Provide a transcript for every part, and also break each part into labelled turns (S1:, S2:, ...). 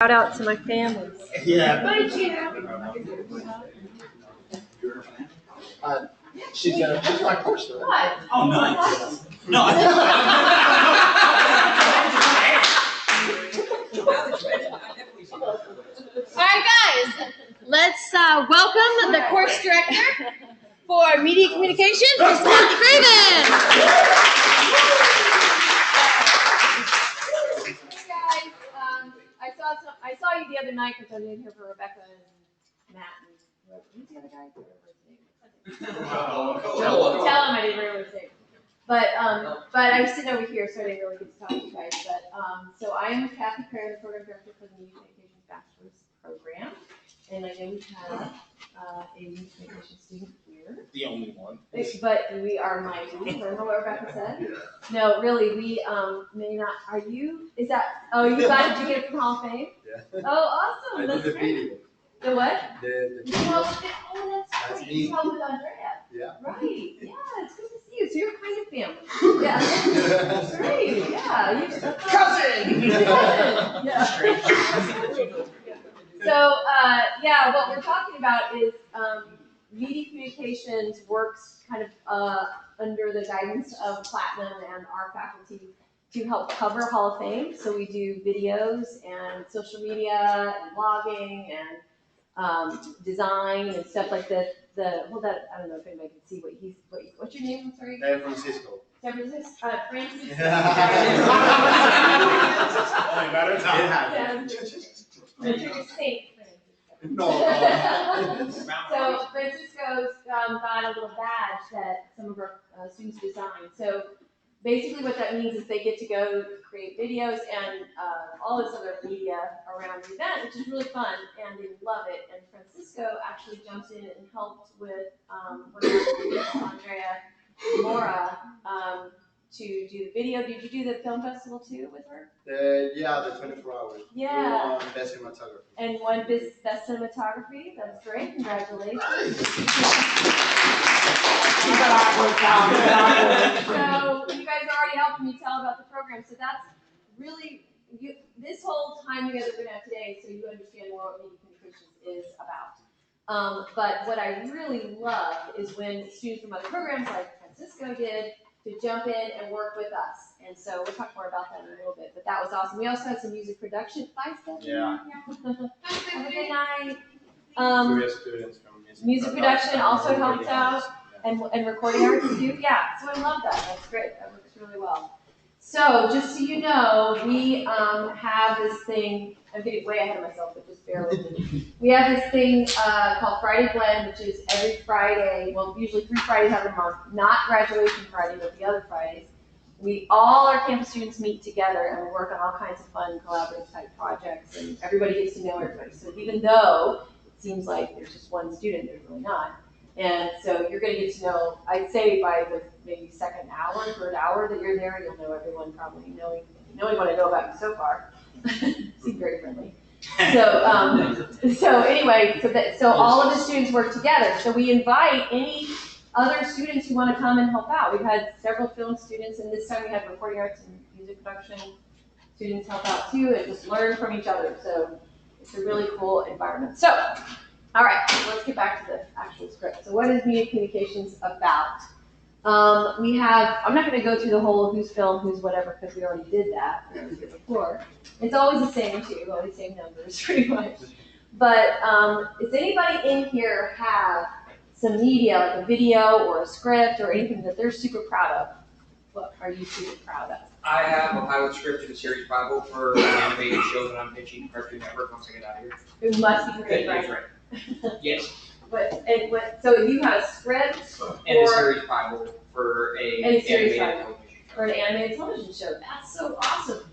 S1: Shout out to my family.
S2: Yeah.
S1: Thank you.
S2: She's my course.
S1: What?
S3: Oh, nice. No,
S1: All right, guys. Let's welcome the course director for Media Communications, Mr. Freeman. Hey guys, I saw you the other night because I was in here for Rebecca and Matt and who's the other guy? Tell him I didn't remember his name. But I was sitting over here, so I didn't really get to talk to you guys. But so I'm Kathy Perry, the program director for the Media Communications Bachelor's Program, and I know we have a Media Communications student here.
S2: The only one.
S1: But we are mighty. Remember what Rebecca said? No, really, we may not. Are you? Is that? Oh, you guys, did you get it from Hall of Fame?
S4: Yeah.
S1: Oh, awesome. That's great.
S4: Video.
S1: The what?
S4: The
S1: You helped with it? Oh, that's
S4: That's
S1: great.
S4: me.
S1: You helped with Andrea.
S4: Yeah.
S1: Right. Yeah, it's good to see you. So you're kind of family. Yeah. That's great. Yeah.
S2: Cousin!
S1: Yeah. So, yeah, what we're talking about is Media Communications works kind of under the guidance of Platinum and our faculty to help cover Hall of Fame. So we do videos and social media and blogging and design and stuff like that. I don't know if anybody can see what's your name? I'm sorry.
S4: San Francisco.
S1: San Francisco. Francis.
S4: Only matter of time.
S1: Saint Francis.
S4: No.
S1: So Francisco's got a little badge that some of our students designed. So basically what that means is they get to go create videos and all this other media around the event, which is really fun, and they love it. And Francisco actually jumped in and helped with Andrea Mora to do the video. Did you do the film festival too with her?
S4: Yeah, the 24 hours.
S1: Yeah.
S4: Best cinematography.
S1: And won best cinematography. That's great. Congratulations. So you guys are already helping me tell about the program. So that's really this whole time together we're going to have today, so you understand more what Media Communications is about. But what I really love is when students from other programs like Francisco did to jump in and work with us. And so we'll talk more about that in a little bit, but that was awesome. We also had some music production. Bye, Stephanie.
S4: Yeah.
S1: Have a good night.
S4: So we have students from
S1: Music production also helps out, and recording arts too. Yeah, so I love that. That's great. That works really well. So just so you know, we have this thing. I'm getting way ahead of myself, but just bear with me. We have this thing called Friday Blend, which is every Friday, well, usually 3 Fridays out of the month, not graduation Friday, but the other Fridays. All our campus students meet together and we work on all kinds of fun collaborative type projects, and everybody gets to know everybody. So even though it seems like there's just one student, there's really not. And so you're going to get to know, I'd say by the maybe second hour, third hour that you're there, you'll know everyone probably knowing what I know about you so far. Seem very friendly. So anyway, so all of the students work together. So we invite any other students who want to come and help out. We've had several film students, and this time we had recording arts and music production students help out too, and just learn from each other. So it's a really cool environment. So, all right, let's get back to the actual script. So what is Media Communications about? I'm not going to go through the whole who's film, who's whatever, because we already did that before. It's always the same too, always the same numbers pretty much. But does anybody in here have some media, like a video or a script or anything that they're super proud of? What are you super proud of?
S5: I have a pilot script in a series Bible for an animated show that I'm pitching to Cartoon Network once I get out of here.
S1: It must be great, right?
S5: Yes.
S1: So you have a script
S5: And a series Bible for an animated television show.
S1: For an animated television show. That's so awesome.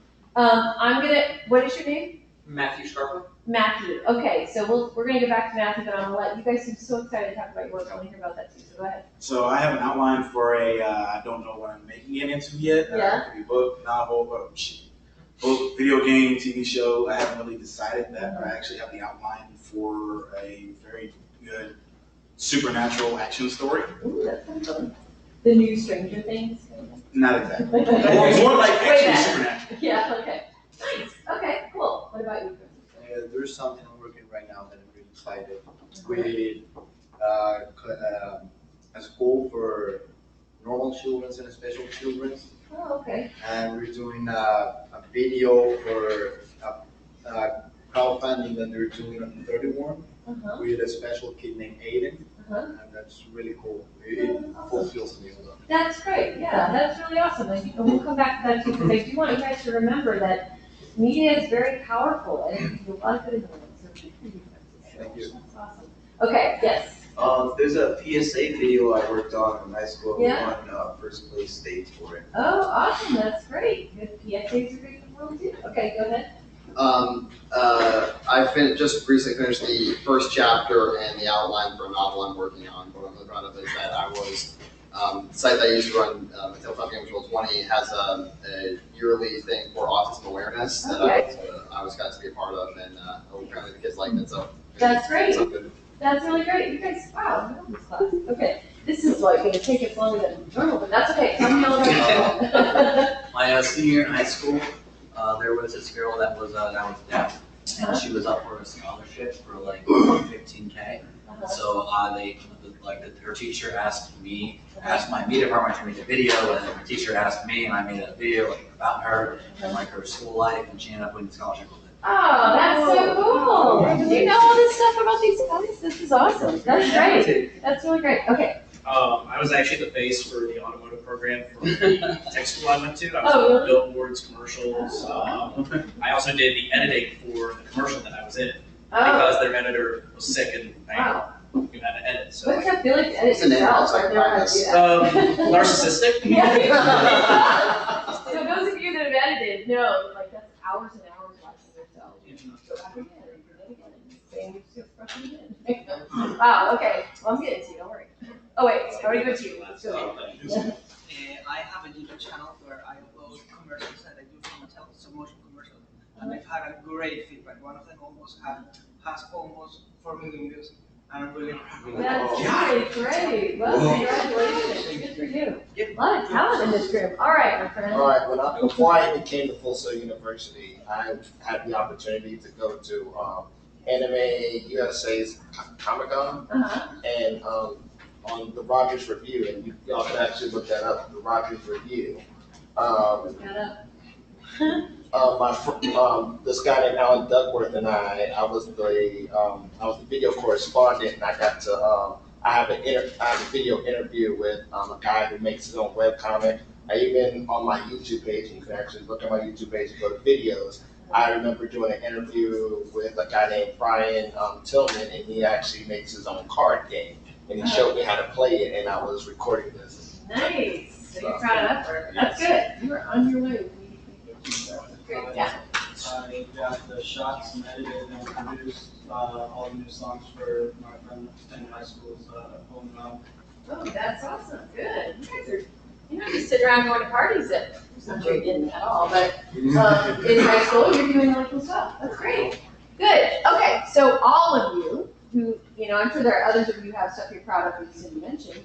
S1: What is your name?
S5: Matthew Scarpa.
S1: Matthew. Okay, so we're gonna get back to Matthew, but I'm gonna let you guys seem so excited to talk about your work. I want to hear about that too. So go ahead.
S3: So I have an outline for I don't know what I'm making it into yet.
S1: Yeah.
S3: It could be book, novel, book, video game, TV show. I haven't really decided that, but I actually have the outline for a very good supernatural action story.
S1: Ooh, that's kind of fun. The new Stranger Things.
S3: Not exactly. More like
S1: Way
S3: action
S1: better.
S3: supernatural.
S1: Yeah. Okay. Nice. Okay. Cool. What about you, Francisco?
S4: there's something I'm working right now that I'm really excited with a school for normal children and special children.
S1: Oh, okay.
S4: And we're doing a video for crowdfunding that they're doing on 31
S1: Uh-huh.
S4: with a special kid named Aiden.
S1: Uh-huh.
S4: And that's really cool. It fulfills me a lot.
S1: That's great, yeah, that's really awesome, and we'll come back to that too, because I do want you guys to remember that media is very powerful, and it can do a lot of good in the world, so
S4: Thank you.
S1: that's awesome. Okay, yes,
S6: There's a PSA video I worked on in high school. We
S1: Yeah.
S6: won first place state for it.
S1: oh, awesome, that's great, good PSAs are great in the world too, okay, go ahead.
S7: Just recently finished the first chapter and the outline for a novel I'm working on. What I'm really proud of is that I was, the site that I used to run, Mattel Top Games World 20 has a yearly thing for autism awareness that I was got to be a part of, and apparently the kids liked it, so.
S1: That's great.
S7: So good.
S1: That's really great, you guys, wow, you know this class, okay, this is like gonna take us longer than normal, but that's okay, tell me all about it.
S8: My senior year in high school, there was this girl that was deaf, and she was up for a scholarship for like $15K. So her teacher asked my media department to make a video, and then her teacher asked me, and I made a video about her and like her school life, and she ended up winning the scholarship with it.
S1: Oh, that's so cool, you know all this stuff about these guys, this is awesome, that's great, that's really great, okay.
S9: I was actually the face for the automotive program for the tech school I went to. I was
S1: Oh,
S9: on
S1: really?
S9: billboards, commercials. I also did the editing for the commercial that I was in
S1: Oh,
S9: because their editor was sick and I
S1: wow,
S9: knew how to edit. So,
S1: what's that feel like to edit
S7: What's the name?
S1: yourself?
S7: I'll
S1: I've never had to do that.
S9: narcissistic.
S1: Yeah. So those of you that have edited know, like, that's hours and hours watching yourself. Go back again, and do it again, and same expression again. Wow, okay, well, I'm getting to you, don't worry. Oh, wait, I already go to you, let's go.
S10: I have a YouTube channel where I upload commercials that I do for Mattel, some motion commercials, and I've had a great feedback. One of them has almost 4 million views, and I'm really happy.
S1: That's really great, well, congratulations, good for you. A lot of talent in this group, all right, my friend.
S2: All right, before I even came to Full Sail University, I had the opportunity to go to Anime USA's Comic-Con,
S1: Uh-huh,
S2: and on the Rogers Review, and y'all can actually look that up, the Rogers Review.
S1: look that up.
S2: This guy named Alan Duckworth and I was the video correspondent, and I got to I have a video interview with a guy who makes his own webcomic. I even on my YouTube page, and you can actually look at my YouTube page and go to videos. I remember doing an interview with a guy named Brian Tillman, and he actually makes his own card game. And he showed me how to play it, and I was recording this.
S1: Nice, so you're proud of that work, that's good, you were on your way. Great, yeah.
S11: I got the shots and edited and produced all the new songs for my friend in high school's home album.
S1: Oh, that's awesome, good, you guys are, you're not just sitting around going to parties at, not sure you didn't at all, but, in high school, you're doing really cool stuff, that's great. Good, okay, so all of you, who, I'm sure there are others of you who have stuff you're proud of that you didn't mention,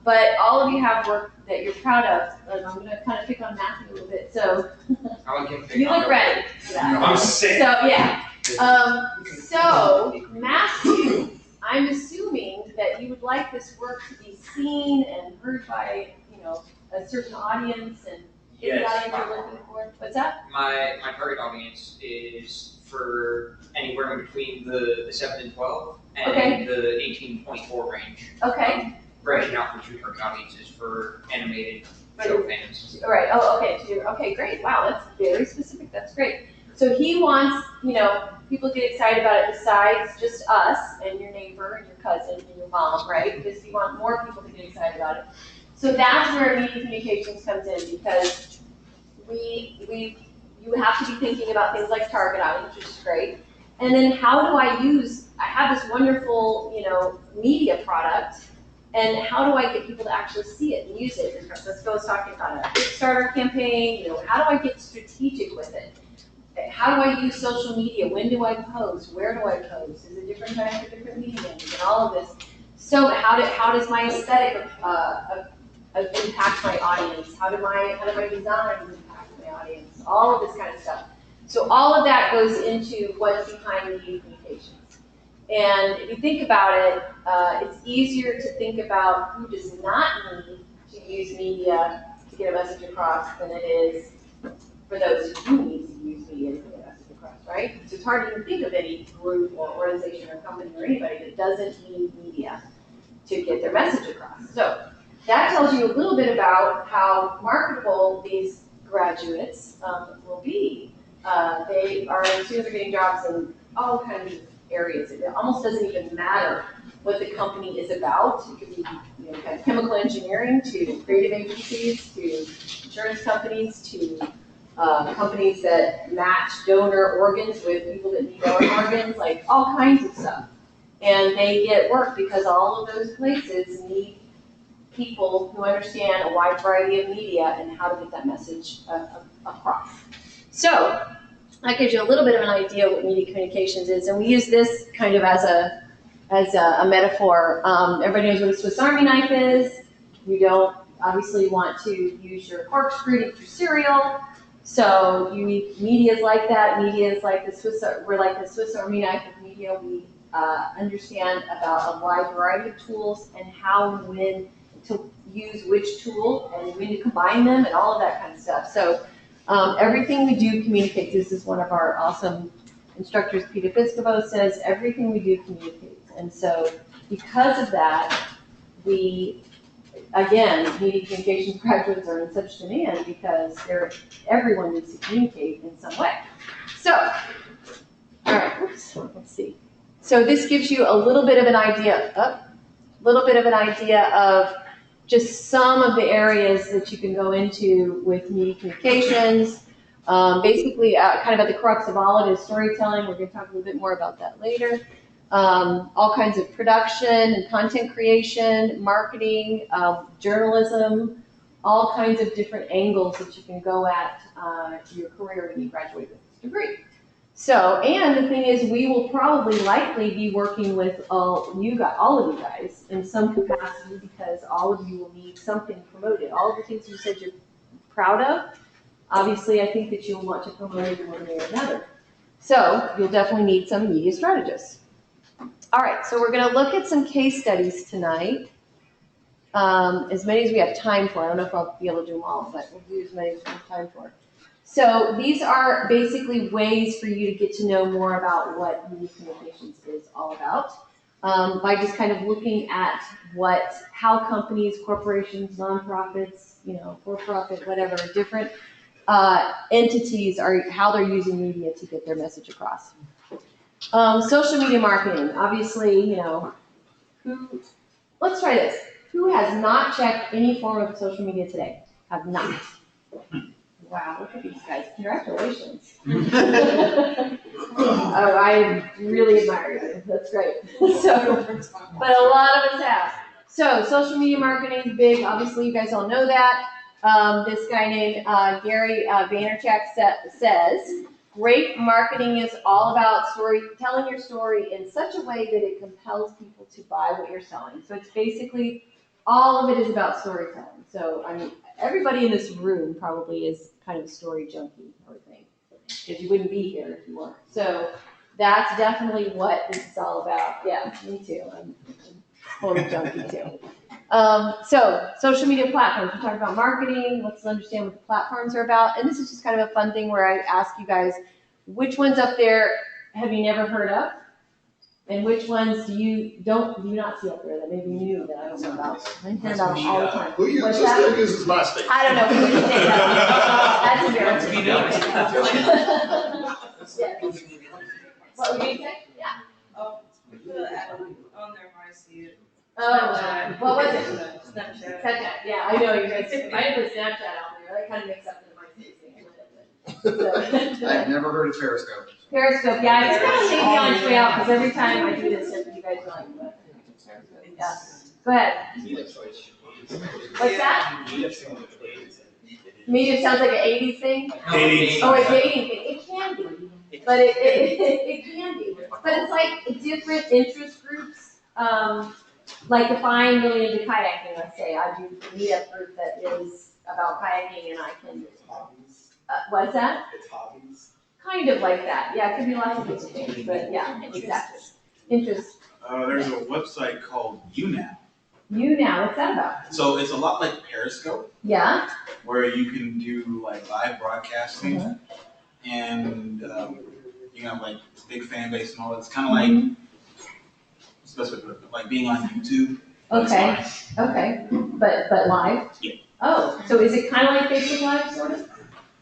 S1: but all of you have work that you're proud of, and I'm gonna kind of pick on Matthew a little bit, so, you look ready for that.
S9: I'm sick.
S1: So, yeah. So, Matthew, I'm assuming that you would like this work to be seen and heard by, a certain audience and get the audience you're looking for. What's that?
S5: My target audience is for anywhere in between the 7 and 12 and
S1: Okay.
S5: the 18.4 range.
S1: Okay,
S5: Branching out for 2 target audiences for animated show fans.
S1: all right, okay, great, wow, that's very specific, that's great. So he wants, people get excited about it besides just us and your neighbor and your cousin and your mom, right? Because you want more people to get excited about it. So that's where media communications comes in, because you have to be thinking about things like target audience, which is great. And then how do I have this wonderful, media product, and how do I get people to actually see it and use it? Let's go talking about a Kickstarter campaign, how do I get strategic with it? How do I use social media? When do I post? Where do I post? Is it different times for different mediums and all of this? So how does my aesthetic impact my audience? How do my designs impact my audience? All of this kind of stuff. So all of that goes into what's behind media communications. And if you think about it, it's easier to think about who does not need to use media to get a message across than it is for those who do need to use media to get a message across, right? So it's hard to even think of any group or organization or company or anybody that doesn't need media to get their message across. So that tells you a little bit about how marketable these graduates will be. They are soon they're getting jobs in all kinds of areas. It almost doesn't even matter what the company is about. It could be kind of chemical engineering to creative agencies to insurance companies to companies that match donor organs with people that need donor organs, like all kinds of stuff. And they get work because all of those places need people who understand a wide variety of media and how to get that message across. So that gives you a little bit of an idea of what media communications is, and we use this kind of as a metaphor. Everybody knows what a Swiss Army knife is. You don't obviously want to use your corkscrew to eat your cereal, so you need medias like that. Media is like we're like the Swiss Army knife of media. We understand about a wide variety of tools and how and when to use which tool and when to combine them and all of that kind of stuff. So everything we do communicates. This is one of our awesome instructors, Peter Piscopo, says everything we do communicates. And so because of that, we, again, media communications graduates are in such demand because everyone needs to communicate in some way. So, all right, let's see. So this gives you a little bit of an idea, of just some of the areas that you can go into with media communications. Basically, kind of at the crux of all it is storytelling. We're going to talk a little bit more about that later. All kinds of production and content creation, marketing, journalism, all kinds of different angles that you can go at your career when you graduate with this degree. So, and the thing is, we will probably likely be working with all of you guys in some capacity because all of you will need something promoted. All of the things you said you're proud of, obviously I think that you'll want to promote it in one way or another. So you'll definitely need some media strategists. All right, so we're going to look at some case studies tonight. As many as we have time for. I don't know if I'll be able to do them all, but we'll do as many as we have time for. So these are basically ways for you to get to know more about what media communications is all about by just kind of looking at how companies, corporations, nonprofits, for-profit, whatever, different entities how they're using media to get their message across. Social media marketing, obviously, let's try this. Who has not checked any form of social media today? Have not. Wow, look at these guys. Congratulations. Oh, I really admire you. That's great. But a lot of us have. So social media marketing is big. Obviously, you guys all know that. This guy named Gary Vaynerchuk says, great marketing is all about telling your story in such a way that it compels people to buy what you're selling. So it's basically, all of it is about storytelling. So, I mean, everybody in this room probably is kind of a story junkie, I would think, because you wouldn't be here if you weren't. So that's definitely what this is all about. Yeah, me too. I'm total junkie too. So social media platforms. We talk about marketing. Let's understand what the platforms are about. And this is just kind of a fun thing where I ask you guys, which ones up there have you never heard of? And which ones do you not see up there that maybe new that I don't know about? I hear about them all the time.
S2: Who uses MySpace?
S1: I don't know who uses that. That's embarrassing. What would you say? Yeah.
S12: Oh, on there, I see it.
S1: Oh, what was it?
S12: Snapchat.
S1: Snapchat. Yeah, I know you guys. I put Snapchat out there. That kind of makes up for the MySpace thing.
S7: I've never heard of Periscope.
S1: Periscope, yeah, it's kind of maybe on its way out because every time I do this, you guys are like, what? Yeah. Go ahead. What's that? Media sounds like an 80s thing?
S3: Dating.
S1: Oh, a dating thing. It can be. But it can be. But it's like different interest groups. Like if I'm really into kayaking, let's say, I do a meetup group that is about kayaking and I can. What's that?
S3: It's hobbies.
S1: kind of like that. Yeah, it could be lots of different things, but yeah, exactly. Interest.
S3: There's a website called YouNow.
S1: YouNow, what's that about?
S3: So it's a lot like Periscope,
S1: Yeah?
S3: where you can do like live broadcasting, and you have like big fan base and all that. It's kind of like, what's the best way to put it? Like being on YouTube.
S1: Okay, okay, but live?
S3: Yeah.
S1: Oh, so is it kind of like Facebook Live, sort of?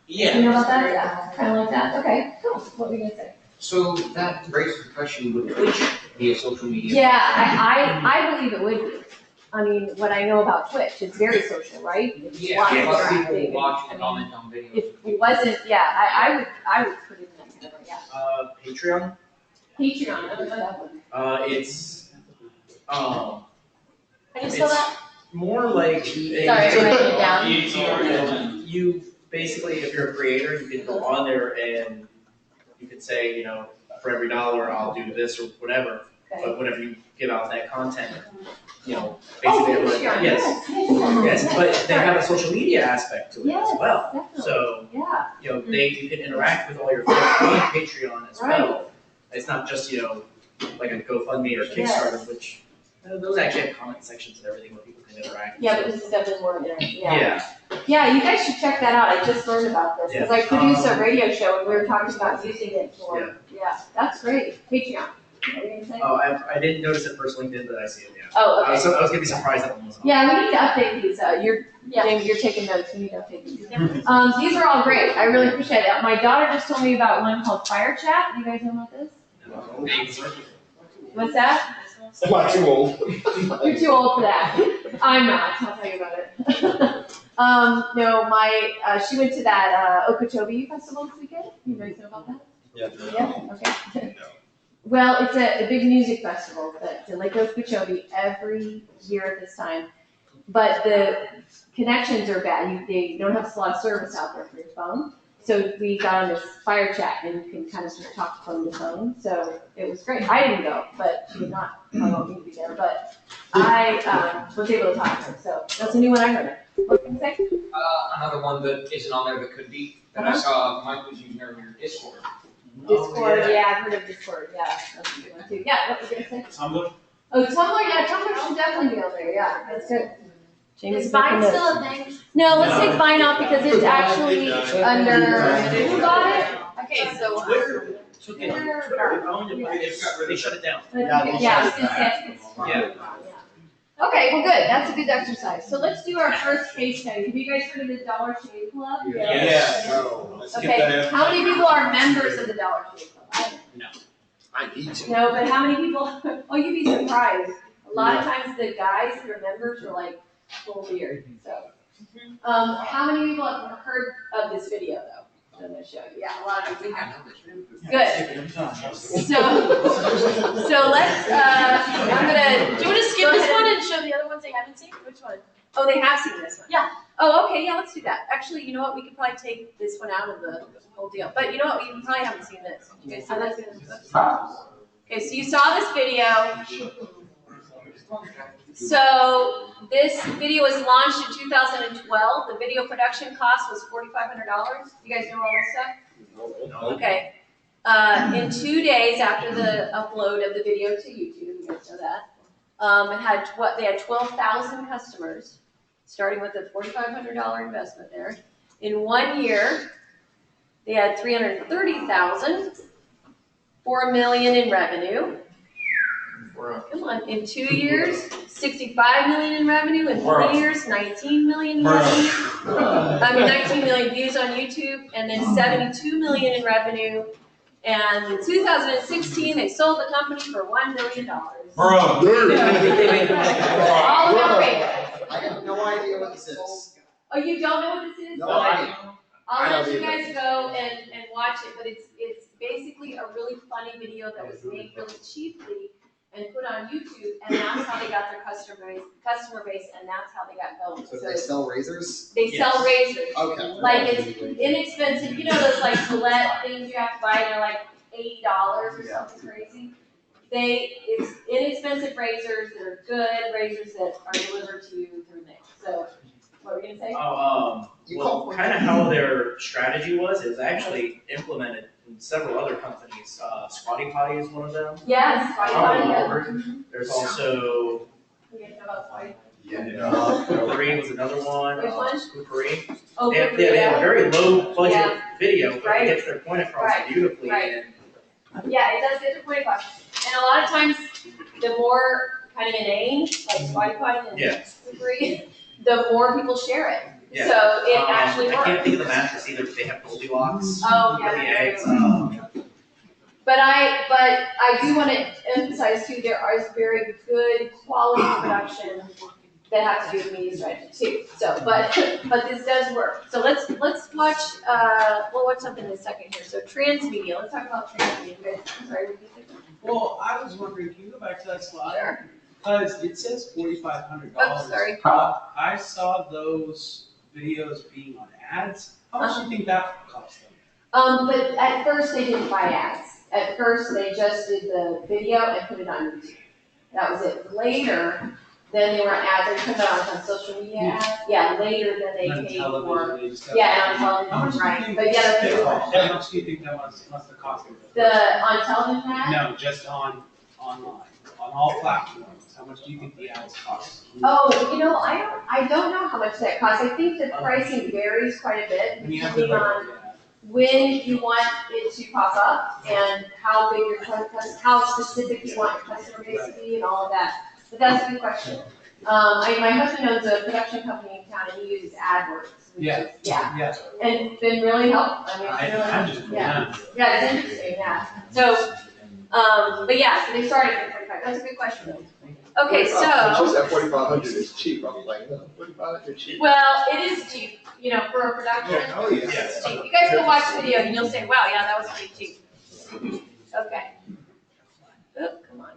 S5: Yeah.
S1: You know about that? Yeah, kind of like that. Okay, cool. What were you gonna say?
S5: So that raises the question, would Twitch be a social media?
S1: Yeah, I believe it would be. I mean, what I know about Twitch, it's very social, right? It's
S5: Yeah,
S1: lots
S5: a
S1: of
S5: lot of
S1: interacting.
S5: people watch
S1: I
S5: and
S1: mean,
S5: comment on videos.
S1: if it wasn't, yeah, I would put it in that category, yeah.
S9: Patreon.
S1: Patreon, I don't know that one.
S9: It's
S1: How do you spell that?
S9: more like
S1: Sorry, I'm writing it down.
S9: You basically, if you're a creator, you can go on there and you could say, for every $1, I'll do this or whatever.
S1: Okay.
S9: But whenever you give out that content,
S1: Oh,
S9: basically everyone,
S1: Patreon,
S9: yes,
S1: yes.
S9: yes, but they have a social media aspect to it
S1: Yes,
S9: as well.
S1: definitely.
S9: So,
S1: Yeah,
S9: you can interact with all your fans on Patreon as
S1: right.
S9: well. It's not just, like a GoFundMe or Kickstarter, which those actually have comment sections and everything where people can interact.
S1: Yeah, but this is definitely more internet,
S9: Yeah.
S1: Yeah, you guys should check that out. I just learned about this, because I
S9: Yeah.
S1: produce a radio show and we were talking about using it for, yeah, that's great. Patreon. What were you gonna say?
S9: Oh, I didn't notice it first LinkedIn, but I see it, yeah.
S1: Oh,
S9: I
S1: okay.
S9: was gonna be surprised that one was on.
S1: Yeah, we need to update these. Jamie, you're taking notes. We need to update these. These are all great. I really appreciate it. My daughter just told me about one called Fire Chat. You guys know about this? What's that?
S2: Am I too old?
S1: You're too old for that. I'm not. I'll tell you about it. No, she went to that Okeechobee Festival this weekend. You guys know about that?
S4: Yeah.
S1: Yeah. Okay. Well, it's a big music festival that's in Lake Okeechobee every year at this time. But the connections are bad. They don't have a lot of service out there for your phone. So we got on this Fire Chat and you can kind of just talk phone to phone. So it was great. I didn't go, but she did not want me to be there. But I was able to talk to her. So that's a new one I heard of. What can you say?
S5: Another one that isn't on there that could be, that I saw Mike was using earlier, Discord.
S1: Discord, yeah, I've heard of Discord. Yeah, that's a good one too. Yeah, what were you gonna say?
S3: Tumblr?
S1: Oh, Tumblr, yeah, Tumblr should definitely be on there. Yeah, that's good. Jamie's
S13: Is Vine
S1: making
S13: still
S1: notes.
S13: a thing?
S1: No, let's take Vine off because it's actually under, who got it?
S13: Okay, so.
S9: Took it. They shut it down.
S1: Yeah, I was gonna say.
S9: Yeah.
S1: Okay, well, good. That's a good exercise. So let's do our first case study. Have you guys heard of the Dollar Shave Club?
S3: Let's get that
S1: Okay,
S3: in.
S1: how many people are members of the Dollar Shave Club?
S2: I need to.
S1: No, but how many people? Oh, you'd be surprised. A lot of times the guys that are members are like full beard. So, how many people have heard of this video though? I'm gonna show you. Yeah, a lot of people have. Good. So let's. I'm gonna.
S13: Do you want to skip this one and show the other ones they haven't seen? Which one?
S1: Oh, they have seen this one.
S13: Yeah.
S1: Oh, okay. Yeah, let's do that. Actually, you know what? We could probably take this one out of the whole deal. But you know what? You probably haven't seen this. You guys see this? Okay, so you saw this video. So this video was launched in 2012. The video production cost was $4,500. You guys know all this stuff? Okay. In 2 days after the upload of the video to YouTube, you guys know that, they had 12,000 customers, starting with a $4,500 investment there. In 1 year, they had 330,000, $4 million in revenue. Come on, in 2 years, 65 million in revenue. In 3 years, 19 million in revenue. 19 million views on YouTube, and then 72 million in revenue. And in 2016, they sold the company for $1 billion. All about paper.
S7: I have no idea what this is.
S1: Oh, you don't know what this is?
S7: No idea.
S1: I'll let you guys go and watch it, but it's basically a really funny video that was made really cheaply and put on YouTube, and that's how they got their customer base, and that's how they got going.
S7: So they sell razors?
S1: They sell razors.
S7: Okay.
S1: Like it's inexpensive, you know those like Gillette things you have to buy, and they're like $80 or something crazy? It's inexpensive razors that are good razors that are delivered to you through mail. So, what were you gonna say?
S9: Well, kind of how their strategy was, it was actually implemented and several other companies. Squatty Potty is one of them.
S1: Yes, Squatty Potty, yeah.
S9: There's also
S1: We didn't know about Squatty.
S9: Poopery was another one.
S1: Which one?
S9: Poopery.
S1: Oh,
S9: They have a very low budget
S1: Yeah.
S9: video, but
S1: Right.
S9: it gets their point across
S1: Right.
S9: beautifully.
S1: Right.
S9: And
S1: Yeah, it does get to point across. And a lot of times, the more kind of inane, like Squatty Potty and
S9: Yeah.
S1: Poopery, the more people share it.
S9: Yeah.
S1: So it actually
S9: I can't
S1: works.
S9: think of the mattress either, but they have Goldilocks.
S1: Oh, yeah,
S9: for the
S1: they're very
S9: eggs.
S1: But I do want to emphasize too, there is very good quality production that has to do with media strategy too. So, but this does work. So let's watch, we'll watch something in a second here. So transmedia, let's talk about transmedia. You guys, I'm sorry, what did you think?
S11: Well, I was wondering, can you go back to that slide?
S1: Sure.
S11: Because it says $4,500.
S1: Oh, sorry.
S11: I saw those videos being on ads. How much do you think that would cost them?
S1: But at first they didn't buy ads. At first they just did the video and put it on YouTube. That was it. Later, then they were ads, they put it on social media ads. Yeah, later then they
S11: On
S1: paid
S11: television,
S1: for.
S11: they just got-
S1: Yeah, and on
S11: How much do you
S1: television,
S11: think?
S1: right. But yeah, that's a good
S11: How
S1: question.
S11: much do you think that must have cost them?
S1: On television ads?
S11: No, just online, on all platforms. How much do you think the ads cost?
S1: Oh, I don't know how much that costs. I think the pricing varies quite a bit
S11: When you have to
S1: depending on when you want it to pop up and how big your how specific you want your customer base to be and all of that. But that's a good question. My husband owns a production company in town and he uses AdWords.
S11: Yeah.
S1: Yeah. And it's been really helpful. I mean, it's really,
S11: imagine.
S1: yeah. Yeah, it's interesting, yeah. So, but yeah, so they started at 45. That's a good question though. Okay,
S2: She
S1: so,
S2: said 4,500 is cheap. I'm like, no, 4,500 is cheap.
S1: well, it is cheap, for a production.
S11: Oh, yeah.
S1: It's cheap. You guys go watch the video and you'll say, wow, yeah, that was pretty cheap. Okay. Oop, come on.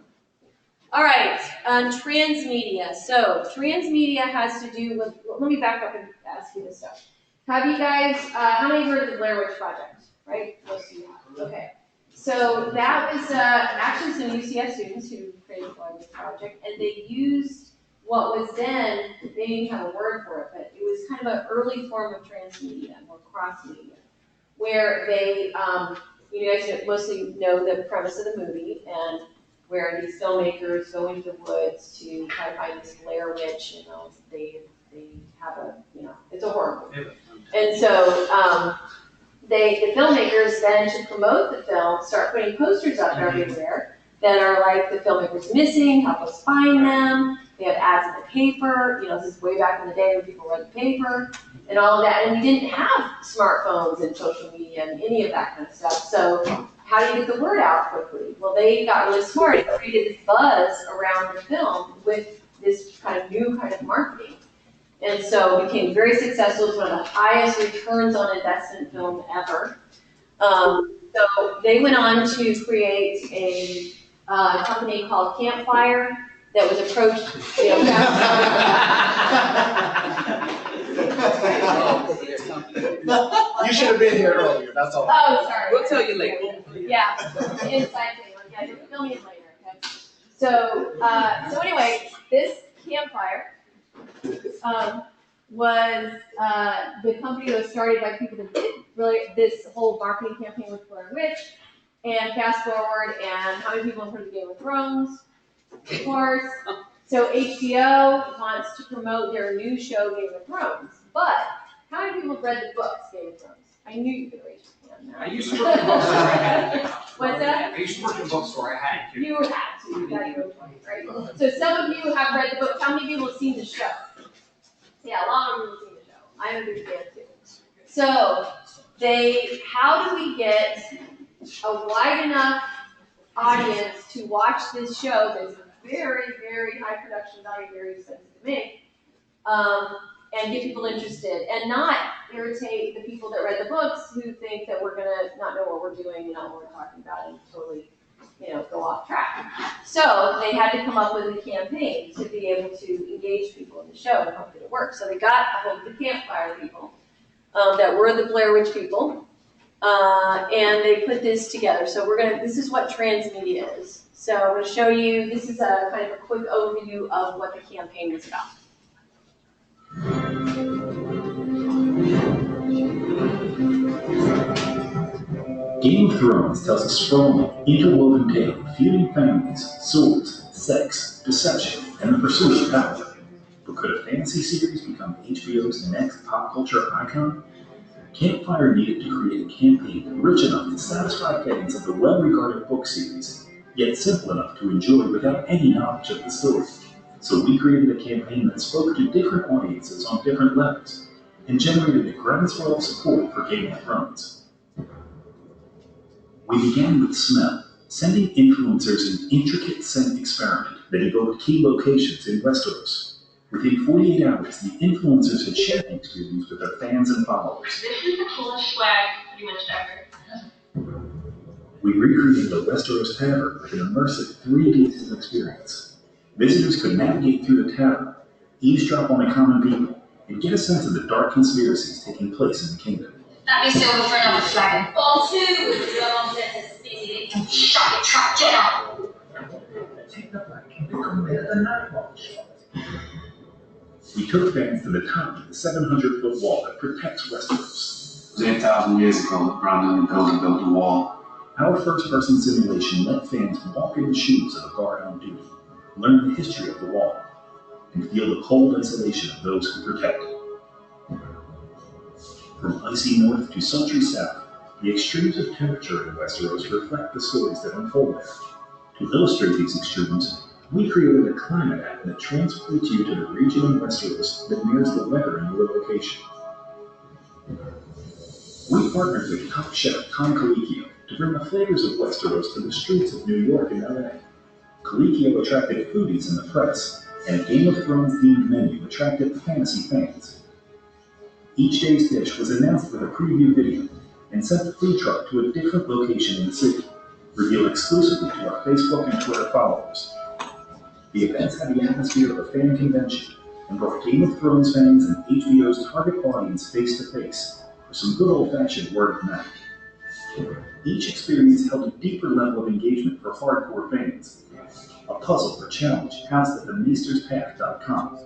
S1: All right, transmedia. So transmedia has to do with, let me back up and ask you this stuff. Have you guys, how many heard of the Blair Witch Project, right? Most of you have, okay. So that was actually some UCS students who created the Blair Witch Project, and they used what was then, they didn't have a word for it, but it was kind of an early form of transmedia, or cross-media, where they, you guys mostly know the premise of the movie, and where these filmmakers go into the woods to try to find this Blair Witch, they have a, it's a horror movie. And so, the filmmakers then, to promote the film, start putting posters up everywhere that are like, the filmmaker's missing, help us find them. They have ads in the paper, this is way back in the day when people read the paper and all of that. And we didn't have smartphones and social media and any of that kind of stuff. So how do you get the word out quickly? Well, they got really smart and created this buzz around the film with this kind of new kind of marketing. And so it became very successful. It's one of the highest returns on investment film ever. So they went on to create a company called Campfire that was approached,
S2: You should have been here earlier, that's all.
S1: Oh, sorry.
S5: We'll tell you later.
S1: Yeah, inside thing, yeah, you'll fill me in later, okay? So anyway, this Campfire was the company that was started by people that did really this whole marketing campaign with Blair Witch. And fast forward, and how many people have heard of Game of Thrones? Of course. So HBO wants to promote their new show, Game of Thrones. But how many people have read the books, Game of Thrones? I knew you could raise your hand now.
S5: I used to work in a bookstore.
S1: What's that?
S5: I used to work in a bookstore, I had to.
S1: You had to, you got your own point, right? So some of you have read the book. How many people have seen the show? Yeah, a lot of people have seen the show. I'm a big fan too. So how do we get a wide enough audience to watch this show that's very, very high production value, very expensive to make, and get people interested, and not irritate the people that read the books who think that we're gonna not know what we're doing, what we're talking about, and totally, go off track. So they had to come up with a campaign to be able to engage people in the show and hope that it worked. So they got a hold of the Campfire people that were the Blair Witch people, and they put this together. So this is what transmedia is. So I'm going to show you, this is a kind of a quick overview of what the campaign was about.
S14: Game of Thrones tells a sprawling, interwoven tale of feuding families, swords, sex, deception, and the pursuit of power. But could a fantasy series become HBO's next pop culture icon? Campfire needed to create a campaign rich enough to satisfy fans of the well-regarded book series, yet simple enough to enjoy without any knowledge of the story. So we created a campaign that spoke to different audiences on different levels, and generated a groundswell of support for Game of Thrones. We began with smell, sending influencers an intricate scent experiment that evoked key locations in Westeros. Within 48 hours, the influencers had shared the experience with their fans and followers.
S15: This is the coolest flag pretty much ever.
S14: We recreated the Westeros Tavern with an immersive 3D experience. Visitors could navigate through the tavern, eavesdrop on the common people, and get a sense of the dark conspiracies taking place in the kingdom.
S15: That makes it over for another flag. Ball 2 is the one that is busy. Shot it, trap, get out.
S14: Take the flag and become the night watch. We took fans to the top of the 700-foot wall that protects Westeros.
S16: It was 8,000 years ago that Brandon and Pilgrim built the wall.
S14: Our first-person simulation let fans walk in the shoes of a guard on duty, learn the history of the wall, and feel the cold isolation of those who protect it. From icy north to sultry south, the extremes of temperature in Westeros reflect the stories that unfold there. To illustrate these extremes, we created a climate app that transports you to the region in Westeros that mirrors the weather in your location. We partnered with top chef Tom Colicchio to bring the flavors of Westeros to the streets of New York and LA. Colicchio attracted foodies in the press, and a Game of Thrones themed menu attracted fantasy fans. Each day's dish was announced with a preview video and sent the food truck to a different location in the city, revealed exclusively to our Facebook and Twitter followers. The events had the atmosphere of a fan convention and brought Game of Thrones fans and HBO's target audience face to face for some good old-fashioned word of mouth. Each experience held a deeper level of engagement for hardcore fans. A puzzle or challenge housed at themaisterspath.com.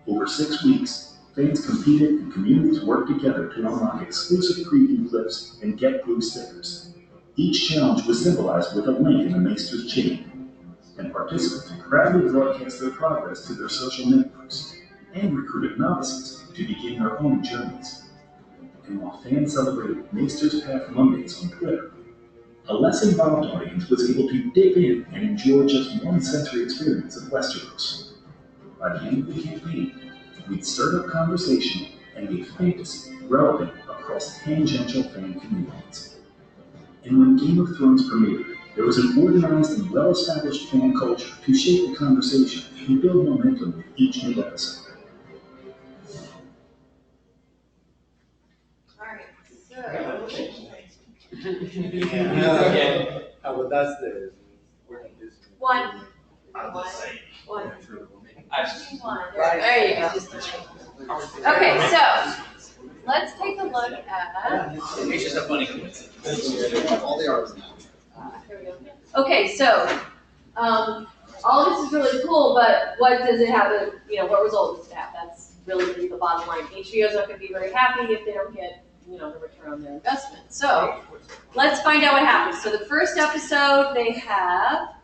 S14: Over 6 weeks, fans competed and communities worked together to unlock exclusive preview clips and get blue stickers. Each challenge was symbolized with a link in the Maesters chain, and participants proudly broadcast their progress to their social networks and recruited novices to begin their own journeys. And while fans celebrated Maesters Path Mondays on Twitter, a less involved audience was able to dip in and enjoy just one sensory experience of Westeros. By the end of the campaign, we'd stirred up conversation and made fantasy relevant across tangential fan communities. And when Game of Thrones premiered, there was an organized and well-established fan culture to shape the conversation and build momentum with each new episode.
S1: Yeah.
S4: But that's the.
S1: One. There you go. Okay, so let's take a look at.
S8: It's just a funny coincidence.
S7: All the art is now.
S1: Here we go. Okay, so all of this is really cool, but what does it have? What result does it have? That's really the bottom line. HBO's not going to be very happy if they don't get the return on their investment. So let's find out what happens. So the first episode they have,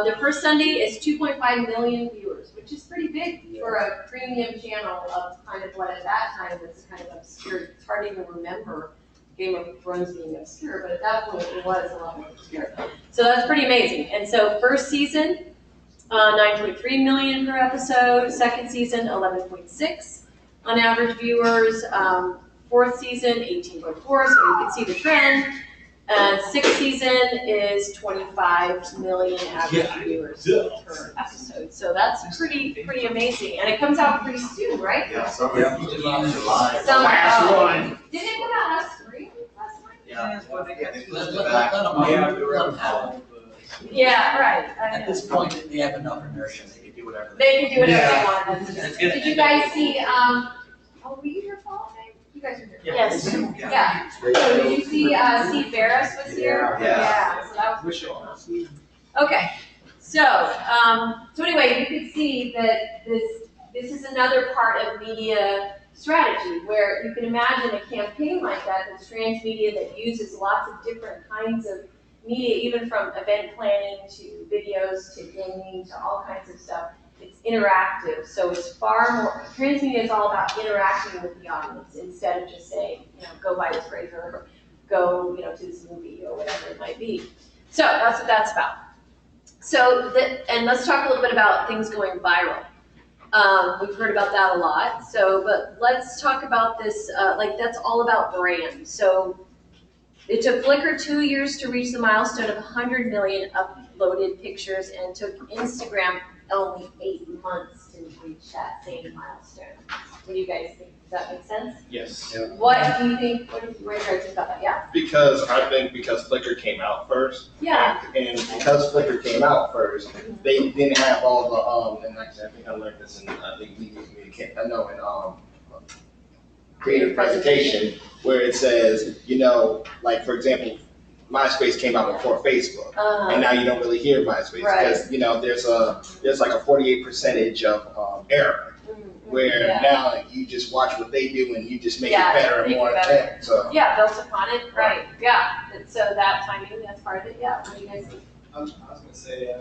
S1: their first Sunday is 2.5 million viewers, which is pretty big for a premium channel of kind of what at that time was kind of obscure. It's hard to even remember Game of Thrones being obscure, but at that point it was a lot more obscure. So that's pretty amazing. And so first season, 9.3 million per episode. Second season, 11.6 on average viewers. Fourth season, 18.4, so you can see the trend. Sixth season is 25 million average viewers per episode. So that's pretty amazing. And it comes out pretty soon, right?
S4: Yeah,
S1: Summer.
S4: July.
S1: Last one. Did it come out last spring? Yeah, right.
S8: At this point, they have enough inertia. They can do whatever
S1: they want.
S8: Yeah.
S1: Did you guys see? Were you here, Paul? You guys were here.
S13: Yes.
S1: Yeah. So did you see? Steve Barris was here. Yeah. So that was cool. Okay. So anyway, you can see that this is another part of media strategy, where you can imagine a campaign like that that's transmedia, that uses lots of different kinds of media, even from event planning to videos to gaming to all kinds of stuff. It's interactive, so it's far more, transmedia is all about interacting with the audience instead of just saying, go buy this razor, or go, to this movie, or whatever it might be. So that's what that's about. So, and let's talk a little bit about things going viral. We've heard about that a lot. So, but let's talk about this, that's all about brand. So it took Flickr 2 years to reach the milestone of 100 million uploaded pictures, and took Instagram only 8 months to reach that same milestone. What do you guys think? Does that make sense?
S2: Yes.
S1: What do you think? What do you think about that? Yeah.
S2: Because Flickr came out first.
S1: Yeah.
S2: And because Flickr came out first, they didn't have all the and actually I think I learned this in media communication. I know in creative presentation, where it says, for example, MySpace came out before Facebook, and now you don't really hear MySpace because there's like a 48% of error, where now you just watch what they do and you just make it better and more intense. So
S1: built upon it, right? Yeah. And so that timing, that's part of it. Yeah. What do you guys think?
S11: I was gonna say,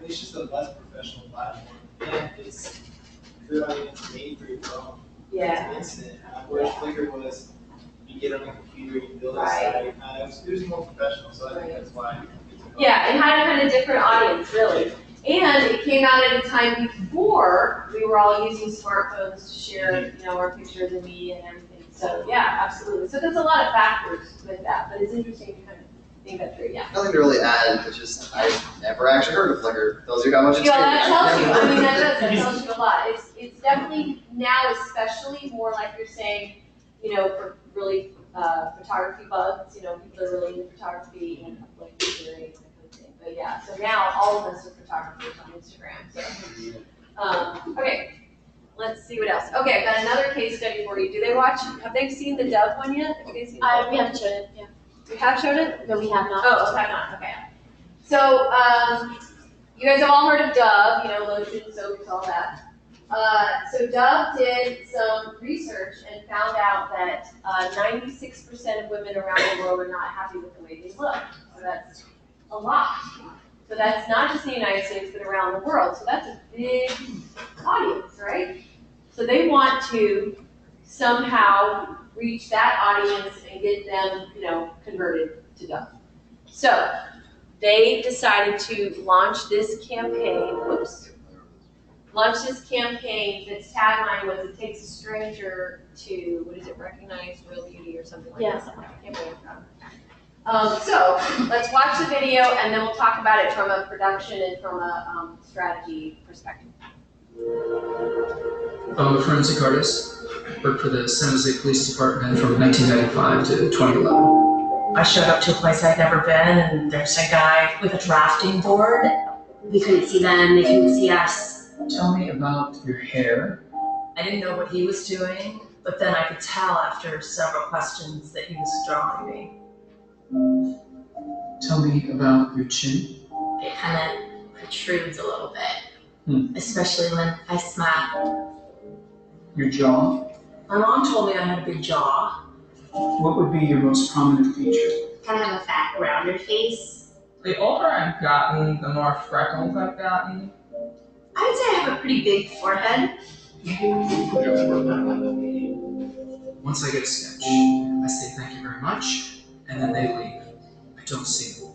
S11: it's just a less professional platform, and it's good audience made for your phone.
S1: Yeah.
S11: It's instant. Whereas Flickr was, you get on a computer, you build a site. It was more professional, so I think that's why.
S1: Yeah, it had a kind of different audience, really. And it came out at a time before we were all using smartphones to share, our pictures and media and everything. So yeah, absolutely. So there's a lot of factors with that, but it's interesting to kind of think that through. Yeah.
S7: Nothing to really add. It's just I've never actually heard of Flickr. Tells you how much it's
S1: Yeah, that tells you.
S7: changed.
S1: That tells you a lot. It's definitely now, especially more like you're saying, for really photography bugs. People are really into photography and like theory and that kind of thing. But yeah, so now all of us are photographers on Instagram. So okay, let's see what else. Okay, I've got another case study for you. Have they seen the Dove one yet? Have you guys seen
S13: We haven't showed it, yeah.
S1: You have showed it?
S13: No, we have not.
S1: Oh, have not, okay. So, you guys have all heard of Dove, lotion, soaps, all that. So Dove did some research and found out that 96% of women around the world are not happy with the way they look. So that's a lot. So that's not just in the United States, but around the world. So that's a big audience, right? So they want to somehow reach that audience and get them, converted to Dove. So they decided to launch this campaign. Its tagline was, "It takes a stranger to recognize real beauty," or something like that. I can't remember. So let's watch the video and then we'll talk about it from a production and from a strategy perspective.
S17: I'm a forensic artist. Worked for the San Jose Police Department from 1995 to 2011.
S18: I showed up to a place I'd never been, and there's a guy with a drafting board.
S13: We couldn't see them, they couldn't see us.
S17: Tell me about your hair.
S18: I didn't know what he was doing, but then I could tell after several questions that he was drawing me.
S17: Tell me about your chin.
S13: It kind of protrudes a little bit, especially when I smile.
S17: Your jaw.
S18: My mom told me I had a big jaw.
S17: What would be your most prominent feature?
S13: Kind of have a fat, rounder face.
S19: The older I've gotten, the more freckles I've gotten.
S13: I would say I have a pretty big forehead.
S17: Once I get a sketch, I say thank you very much, and then they leave. I don't see them.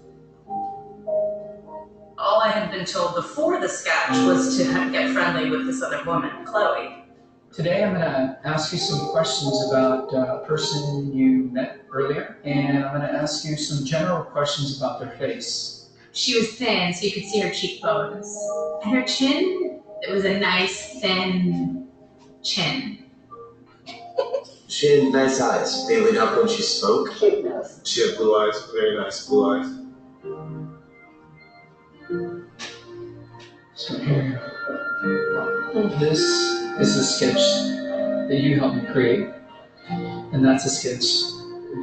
S18: All I had been told before the sketch was to get friendly with this other woman, Chloe.
S19: Today I'm going to ask you some questions about a person you met earlier, and I'm going to ask you some general questions about their face.
S13: She was thin, so you could see her cheekbones. And her chin, it was a nice, thin chin.
S20: She had nice eyes. They lit up when she spoke. She had blue eyes, very nice blue eyes.
S19: So here, this is a sketch that you helped me create, and that's a sketch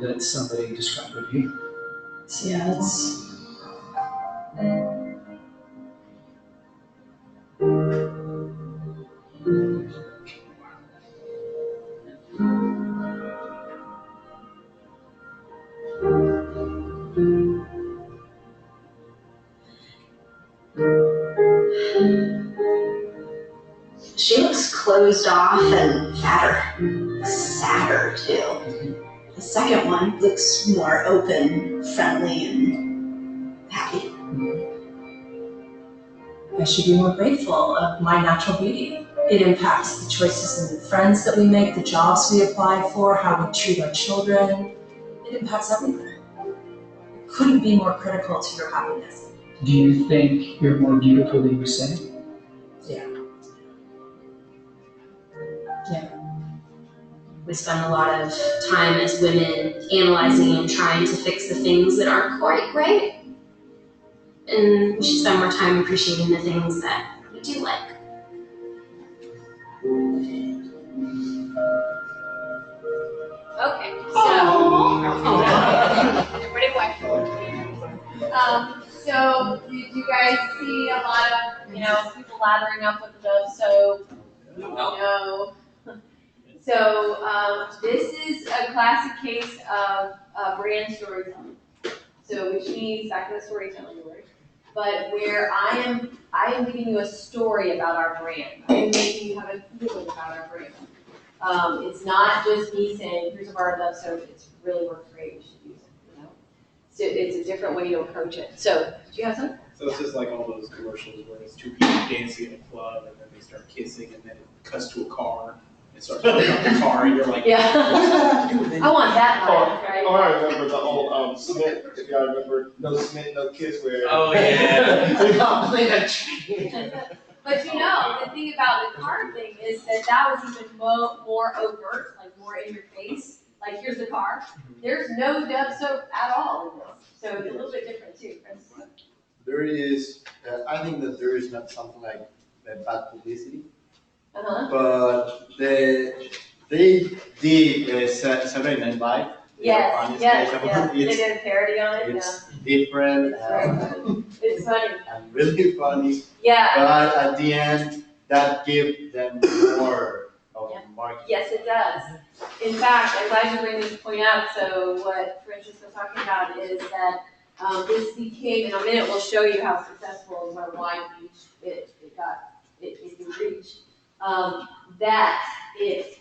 S19: that somebody described of you.
S18: So yeah, that's...
S15: She looks closed off and fatter. Sadder, too. The second one looks more open, friendly, and happy.
S18: I should be more grateful of my natural beauty. It impacts the choices and the friends that we make, the jobs we apply for, how we treat our children. It impacts everything. It couldn't be more critical to your happiness.
S19: Do you think you're more beautiful than you say?
S18: Yeah.
S13: We spend a lot of time as women analyzing and trying to fix the things that aren't quite right. And we should spend more time appreciating the things that we do like.
S1: Okay, so. Everybody watch. So did you guys see a lot of, people lathering up with Dove soap? No. So this is a classic case of brand storytelling. So which means back to the storytelling word, but where I am giving you a story about our brand. I am making you have a feeling about our brand. It's not just me saying, here's a bar of Dove soap, it's really worked great, we should use it, So it's a different way to approach it. So, do you have some?
S9: So it's just like all those commercials where it's two people dancing in a club and then they start kissing and then it cuts to a car. It starts running out the car and you're like,
S1: Yeah. I want that line, right?
S2: Oh, I remember the old Smith, if y'all remember, no Smith, no kiss where.
S9: Oh, yeah.
S1: But the thing about the car thing is that was even more overt, like more in your face. Like, here's the car. There's no Dove soap at all in this. So it's a little bit different too.
S6: There is, I think that there is not something like bad publicity, but they did Saturday Night Live.
S1: Yes. They did a parody on it.
S6: It's different.
S1: It's funny.
S6: And really funny.
S1: Yeah.
S6: But at the end, that gives them more of marketing.
S1: Yes, it does. In fact, I'm glad you bring this point up. So what Francis was talking about is that this became, in a minute we'll show you how successful and what wide reach it reached. That it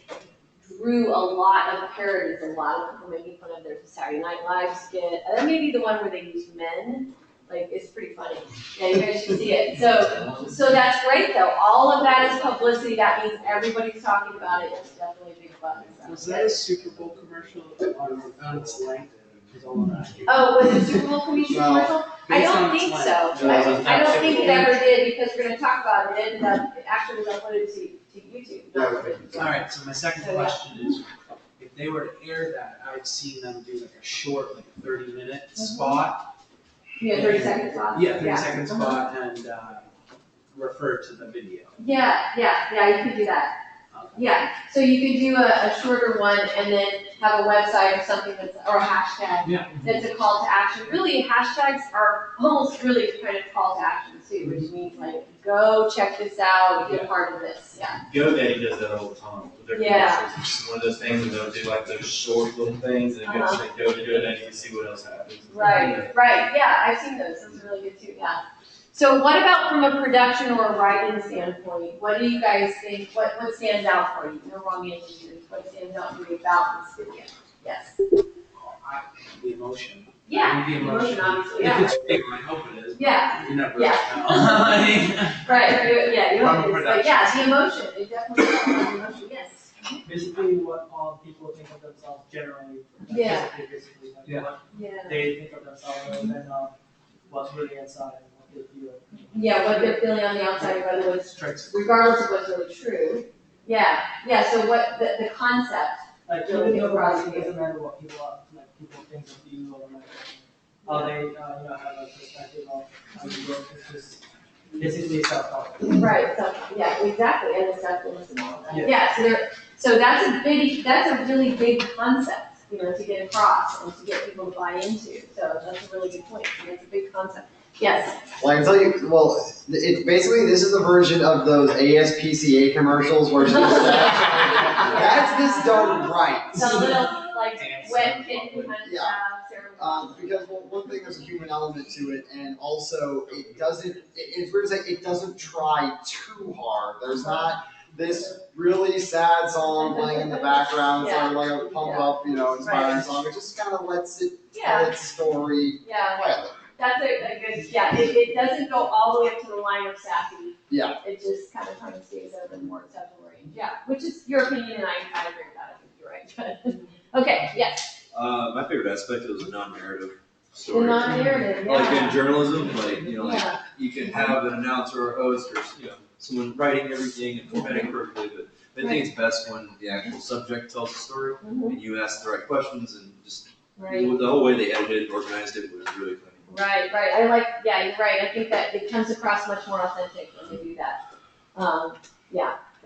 S1: drew a lot of parodies, a lot of people making fun of their Saturday Night Live skit. And maybe the one where they used men. Like, it's pretty funny. Yeah, you guys should see it. So that's great though. All of that is publicity. That means everybody's talking about it. It's definitely a big buzz.
S11: Was that a Super Bowl commercial on its length?
S1: Oh, was it Super Bowl commercial? I don't think so. I don't think it ever did because we're going to talk about it. It ended up, it actually was uploaded to YouTube.
S11: All right, so my second question is, if they were to air that, I've seen them do like a short, like a 30-minute spot.
S1: Yeah, 30-second spot.
S11: Yeah, 30-second spot and refer to the video.
S1: Yeah, you could do that. Yeah, so you could do a shorter one and then have a website or something or a hashtag that's a call to action. Really, hashtags are almost really kind of call to action too, which means like, go check this out, be a part of this,
S4: GoDaddy does that all the time with their commercials. It's just one of those things and they'll do like those short little things and go say go to GoDaddy to see what else happens.
S1: Right, yeah, I've seen those, those are really good too, yeah. So what about from a production or a writing standpoint? What do you guys think, what stands out for you? No wrong answers here. What stands out for you about this video? Yes.
S11: The emotion.
S1: Yeah,
S11: the emotion.
S1: Obviously,
S11: If it's big, I hope it is.
S1: Yeah.
S11: You never
S1: know. Right, yeah, you
S11: From
S1: know, but yeah, the emotion, it definitely has the emotion, yes.
S11: Basically, what all people think of themselves generally.
S1: Yeah.
S11: Basically, like what
S1: Yeah.
S11: they think of themselves rather than what's really inside and what they feel.
S1: Yeah, what they're feeling on the outside, regardless of what's really true. Yeah, so what, the concept.
S11: Like,
S1: really
S11: it
S1: across
S11: doesn't matter what people think of you or like how they have a perspective of how you work. It's just basically self-talk.
S1: Right, yeah, exactly, and the self-awareness and all that. Yeah, so that's a really big concept, to get across and to get people to buy into. So that's a really good point. It's a big concept. Yes.
S7: Well, I can tell you, it's basically, this is the version of those ASPCA commercials where it's just that's this done right.
S1: The little, webkin kind of stuff, Sarah
S7: because well, one thing, there's a human element to it, and also it's weird to say, it doesn't try too hard. There's not this really sad song playing in the background, sort of like a pump up, inspiring song. It just kind of lets it tell its story quietly.
S1: That's a good, it doesn't go all the way up to the line of sappy.
S7: Yeah.
S1: It just kind of stays over the more acceptable range. Yeah, which is your opinion, and I agree with that. I think you're right. Okay, yes.
S21: My favorite aspect is a non-narrative story.
S1: The non-narrative, yeah.
S21: Like in journalism, like
S1: Yeah.
S21: you can have an announcer or host or someone writing everything and formatting perfectly, but I think it's best when the actual subject tells the story and you ask the right questions and just the whole way they edited and organized it was really funny.
S1: Right. I like, you're right. I think that it comes across much more authentic when they do that.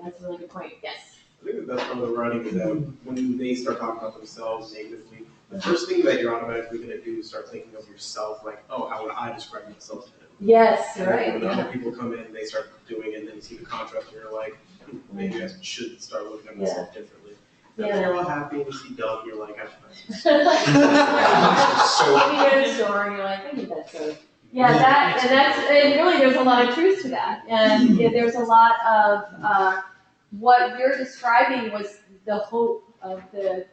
S1: That's a really good point. Yes.
S22: I think the best part of the writing is that when they start talking about themselves natively, the first thing that you're automatically going to do is start thinking of yourself, like, oh, how would I describe myself today?
S1: Yes,
S22: and
S1: right.
S22: When other people come in, they start doing it, and then you see the contrast, and you're like, maybe I should start looking at myself differently. And then you're all happy, and you see Doug, and you're like,
S1: You get a story, you're like, I need that story. And really there's a lot of truth to that. And there's a lot of, what you're describing was the hope of the,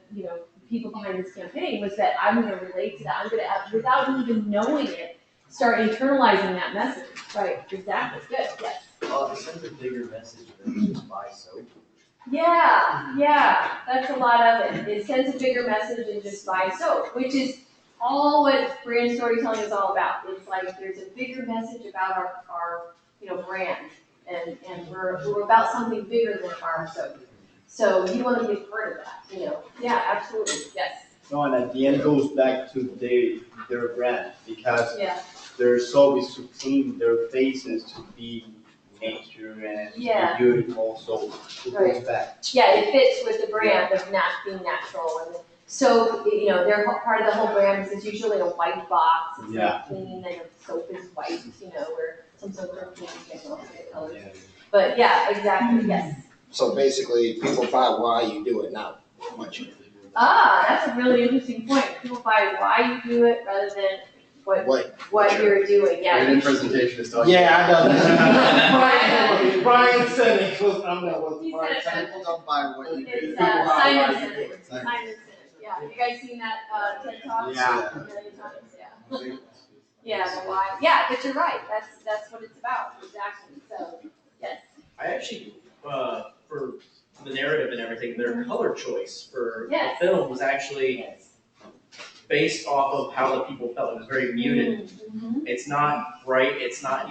S1: people behind this campaign was that I'm gonna relate to that. I'm gonna, without even knowing it, start internalizing that message. Right, exactly, good, yes.
S23: It sends a bigger message than just buy soap.
S1: Yeah, that's a lot of it. It sends a bigger message than just buy soap, which is all what brand storytelling is all about. It's like there's a bigger message about our brand, and we're about something bigger than our soap. So you want to be a part of that, Yeah, absolutely, yes.
S6: No, and at the end goes back to their brand, because their soap is to clean their faces, to be nature and beautiful, so it goes back.
S1: Yeah, it fits with the brand of being natural, and so they're part of the whole brand. It's usually a white box. It's like clean, and the soap is white. Where some soaps are clean, get colors. But yeah, exactly. Yes.
S2: So basically, people buy why you do it, not what you do.
S1: That's a really interesting point. People buy why you do it rather than what you're doing. Yeah.
S7: Brandon presentation is talking.
S2: Yeah, I know
S1: that.
S2: Brian said it. I'm not what
S1: He said it.
S7: People don't buy what you do.
S1: It's Simon Sinek. Simon Sinek. Yeah. Have you guys seen that TED Talk?
S2: Yeah.
S1: A million times. Yeah. The why. Yeah, but you're right. That's what it's about. Exactly. So yes.
S9: I actually, for the narrative and everything, their color choice for the film was actually based off of how the people felt. It was very muted. It's not bright. It's not,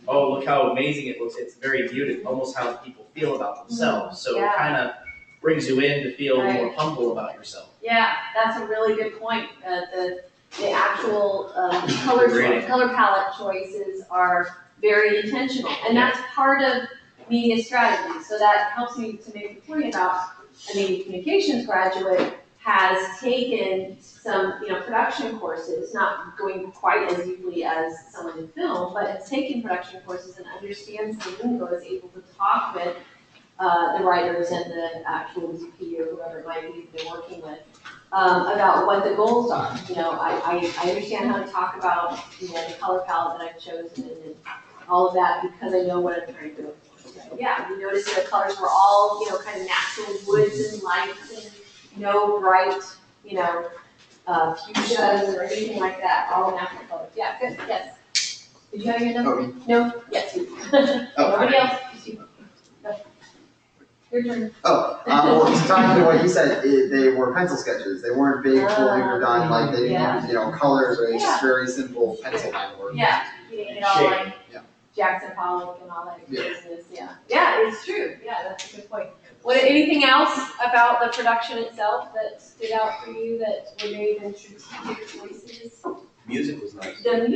S9: oh, look how amazing it looks. It's very muted, almost how people feel about themselves. So it kind of brings you in to feel more humble about yourself.
S1: Yeah, that's a really good point. The actual color palette choices are very intentional, and that's part of media strategy. So that helps me to make the point about a media communications graduate has taken some, production courses, not going quite as deeply as someone in film, but has taken production courses and understands the lingo, is able to talk with the writers and the actual VP or whoever it might be that they're working with about what the goals are. I understand how to talk about the color palette that I've chosen and all of that because I know what I'm trying to do. So, yeah, you notice the colors were all kind of natural woods and lights and no bright fuchsias or anything like that. All natural colors. Yeah, good. Yes. Did you have your number? No. Yes. You. Nobody else. Just you. No. Your turn.
S7: Well, talking to what you said, they were pencil sketches. They weren't big, fully done, like they didn't colors, or just very simple pencil line work.
S1: Yeah, you didn't get all like Jackson Pollock and all that business. Yeah, it's true. Yeah, that's a good point. Anything else about the production itself that stood out for you that were made in strategic choices?
S21: Music was nice.
S1: The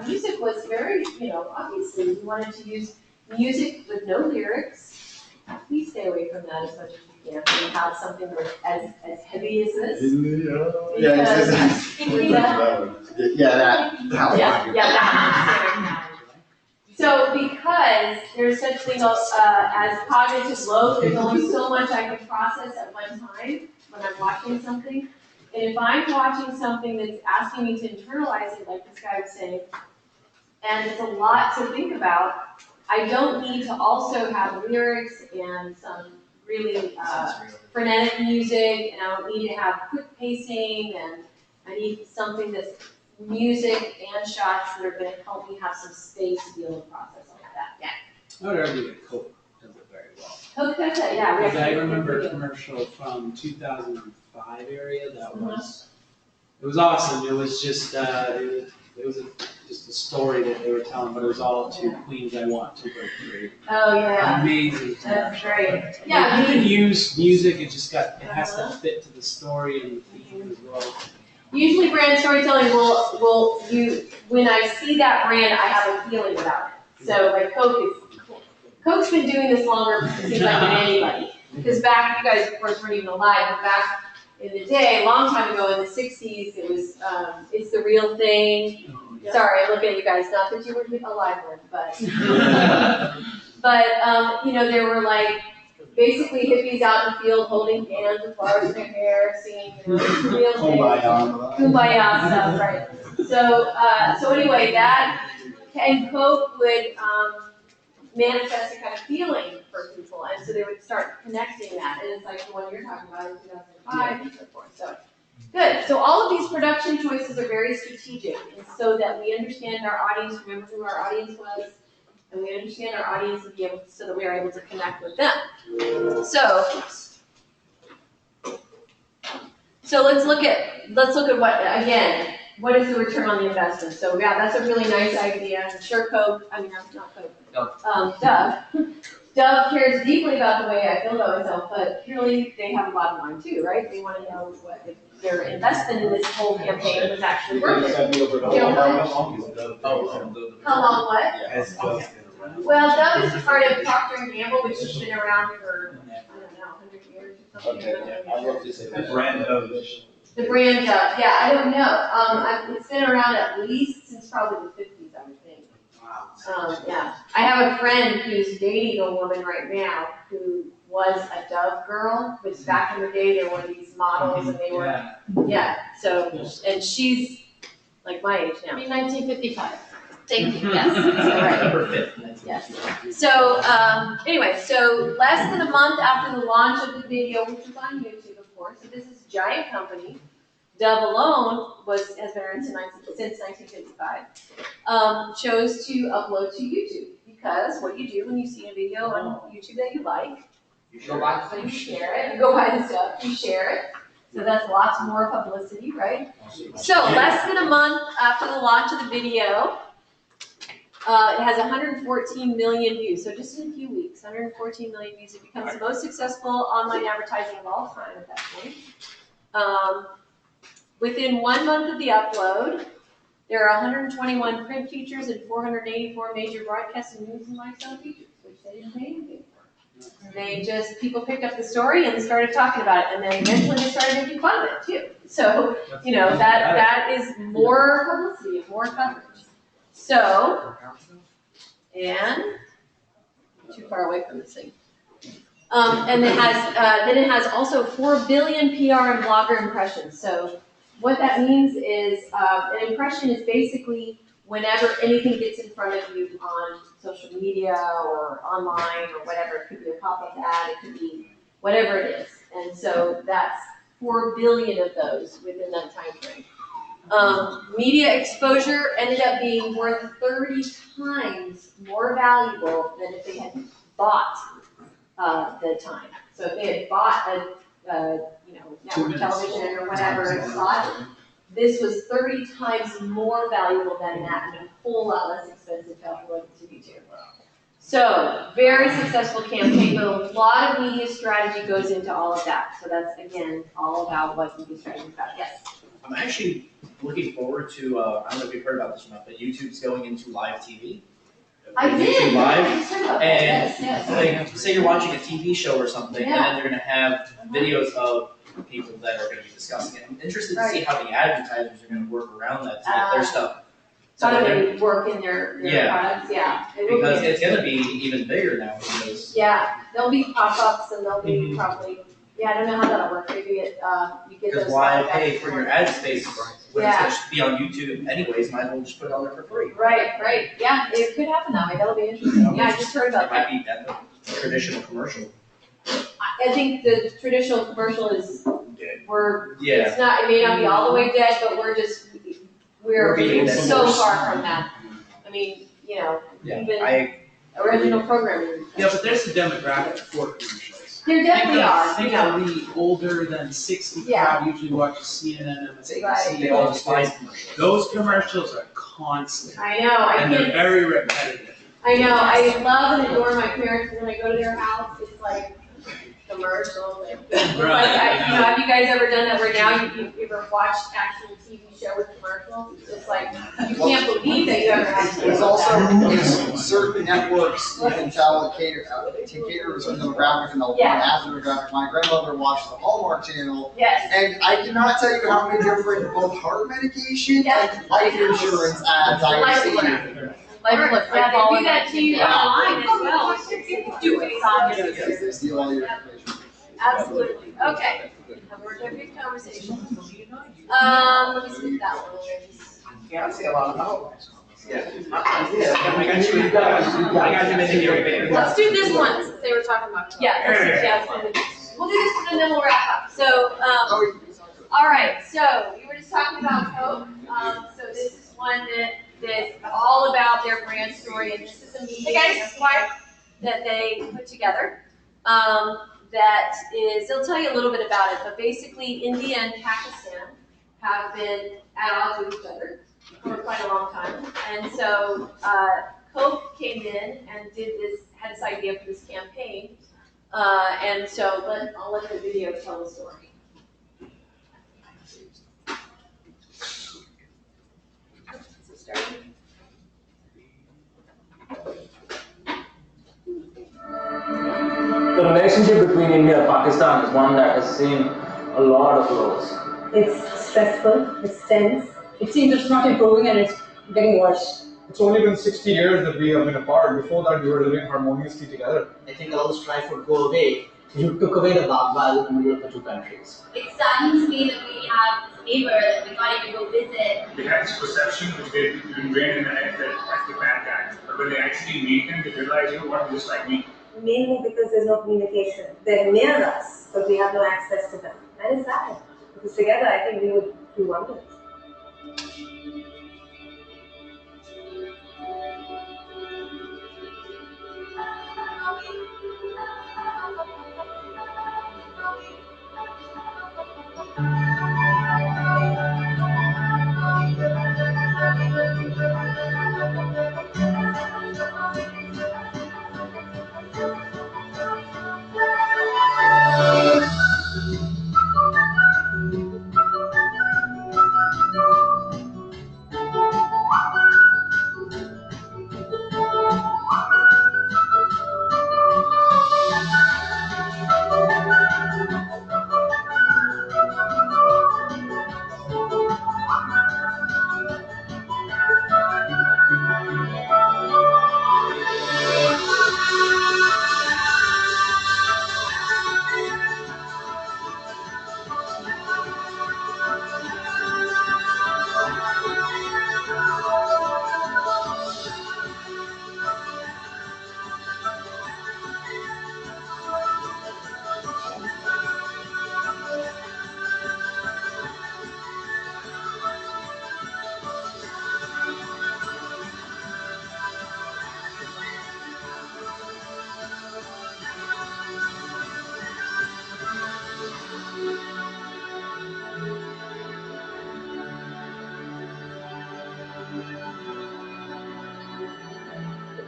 S1: music was very, obviously we wanted to use music with no lyrics. Please stay away from that as much as you can. We have something as heavy as this. So because there's such thing as cognitive load, there's only so much I can process at one time when I'm watching something. And if I'm watching something that's asking me to internalize it, like this guy was saying, and it's a lot to think about, I don't need to also have lyrics and some really frenetic music, and I don't need to have quick pacing, and I need something that's music and shots that are going to help me have some space to be able to process all of that. Yeah.
S3: I would argue that Coke does it very well.
S1: Coke does it, yeah.
S3: Because I remember a commercial from 2005 area that was, it was awesome. It was just, it was just a story that they were telling, but it was all to Queens I Want to Break Free.
S1: Oh yeah.
S3: Amazing.
S1: That's great.
S3: Yeah, you
S1: I
S3: can
S1: mean,
S3: use music, it has to fit to the story and the theme as well.
S1: usually brand storytelling will when I see that brand, I have a feeling about it. So like Coke's been doing this longer, it seems like, than anybody. Because back, you guys of course weren't even alive, but back in the day, a long time ago in the 60s, it was It's the Real Thing. Sorry, I'm looking at you guys, not that you were alive then, but you know, there were like basically hippies out in the field holding hands with flowers in their hair, singing, you know, It's the Real Thing. Kumbaya stuff, right? So anyway, that and Coke would manifest a kind of feeling for people, and so they would start connecting that, and it's like the one you're talking about in 2005 and so forth. So good. So all of these production choices are very strategic, and so that we understand our audience, remember who our audience was, and we understand our audience and be able, so that we are able to connect with them. So let's look at what again. What is the return on the investment? So yeah, that's a really nice idea. I'm sure Coke, I mean not Coke, Dove cares deeply about the way I feel about myself, but clearly they have a bottom line too, right? They want to know what if their investment in this whole campaign was actually worth it. How long what? Well, Dove is part of Procter & Gamble, which has been around for, I don't know, 100 years or something.
S6: I love to say the brand of
S1: The brand Dove, yeah, I don't know. It's been around at least since probably the 50s, I would think. Yeah. I have a friend who's dating a woman right now who was a Dove girl, which back in the day there were these models and they were, so, and she's like my age now.
S10: I mean, 1955.
S1: Thank you, yes. Right.
S9: Number 5.
S1: Yes. So, anyway, so less than a month after the launch of the video, which was on YouTube, of course, so this is a giant company. Dove alone has been around since 1955. Chose to upload to YouTube because what you do when you see a video on YouTube that you like,
S5: You go buy the
S1: you
S5: thing.
S1: share it. You go buy the stuff, you share it. So that's lots more publicity, right? So less than a month after the launch of the video, it has 114 million views. So just in a few weeks, 114 million views. It becomes the most successful online advertising of all time at that point. Within 1 month of the upload, there are 121 print features and 484 major broadcast and news and lifestyle features, which they didn't pay anything for. People picked up the story and started talking about it, and then eventually they started making fun of it too. So, you know, that is more publicity, more coverage. So, and too far away from this thing. And it has also 4 billion PR and blogger impressions. So what that means is an impression is basically whenever anything gets in front of you on social media or online or whatever. It could be a pop-up ad, it could be whatever it is. And so that's 4 billion of those within that time frame. Media exposure ended up being worth 30 times more valuable than if they had bought the time. So if they had bought a network television or whatever slot, this was 30 times more valuable than that and a whole lot less expensive to upload to YouTube. So very successful campaign, but a lot of media strategy goes into all of that. So that's again all about what media strategy is about. Yes.
S9: I'm actually looking forward to, I don't know if you've heard about this or not, but YouTube's going into live TV.
S1: I did.
S9: YouTube Live,
S1: I heard about that.
S9: and
S1: Yes.
S9: like, say you're watching a TV show or something, and then they're going to have videos of people that are going to be discussing it. I'm interested to see how the advertisers are going to work around that to get their stuff.
S1: How do they work in their products? Yeah. It will
S9: Because
S1: be
S9: it's going to be even bigger now because
S1: there'll be pop-ups and there'll be probably, Yeah, I don't know how that'll work, maybe you get those.
S9: Because why
S1: back
S9: pay
S1: and
S9: for
S1: forth.
S9: your ad space when
S1: Yeah.
S9: it's gonna be on YouTube anyways, might as well just put it on there for free.
S1: Right, yeah, it could happen that way, that'll be interesting, yeah, I just heard about
S9: It
S1: that.
S9: might be at the traditional commercial.
S1: I think the traditional commercial is,
S9: Yeah.
S1: it's not, it may not be all the way dead, but we're
S9: being
S1: so
S9: forced.
S1: far from that. I mean, you know,
S9: Yeah,
S1: even original programming.
S3: Yeah, but there's a demographic for commercials.
S1: There definitely are,
S3: Think
S1: you know.
S3: of the older than 60
S1: Yeah.
S3: crowd usually watches CNN, MSNBC.
S1: Right.
S9: They all despise commercials.
S3: Those commercials are constant.
S1: I know, I
S3: And they're
S1: can't,
S3: very repetitive.
S1: I know, I love and adore my parents, when I go to their house, it's like commercial, like, it's like, have you guys ever done that where now you ever watched actual TV show with commercials? It's just like, you can't believe that you ever have to.
S7: There's also certain networks you can tell to cater to a certain demographic and they'll
S1: Yeah.
S7: ask the demographic. My grandmother watched the Hallmark Channel.
S1: Yes.
S7: And I cannot tell you how many different both heart medication and life insurance ads I have seen.
S1: Like, look, yeah, they do that to you online as well. Do it on
S7: Yes, they steal all your information.
S1: Absolutely, okay. We're having a good conversation. Let me skip that one.
S5: Yeah, I see a lot of outlets.
S9: Yeah. I got you in here.
S1: Let's do this one, since they were talking about. Yeah, we'll do this one and then we'll wrap up. So, all right, so you were just talking about Coke. So this is one that's all about their brand story, and this is a meeting that they put together. That is, they'll tell you a little bit about it, but basically India and Pakistan have been at odds with each other for quite a long time. And so Coke came in and had this idea for this campaign. And so I'll let the video tell the story.
S10: The relationship between India and Pakistan is one that has seen a lot of lows.
S12: It's stressful, it's tense. It seems it's not improving and it's getting worse.
S16: It's only been 60 years that we have been apart. Before that, we were living harmoniously together.
S24: I think all the strife would go away. You took away the Baghdad in the middle of the two countries.
S13: It's starting to be that we have this neighbor that we can't even go visit.
S14: They had this perception which they ingrained in their head that that's the bad guy. But when they actually meet them, they realize, you know what, just like me.
S12: Mainly because there's no communication. They're near us, but we have no access to them. And it's sad. Because together, I think we would do wonders.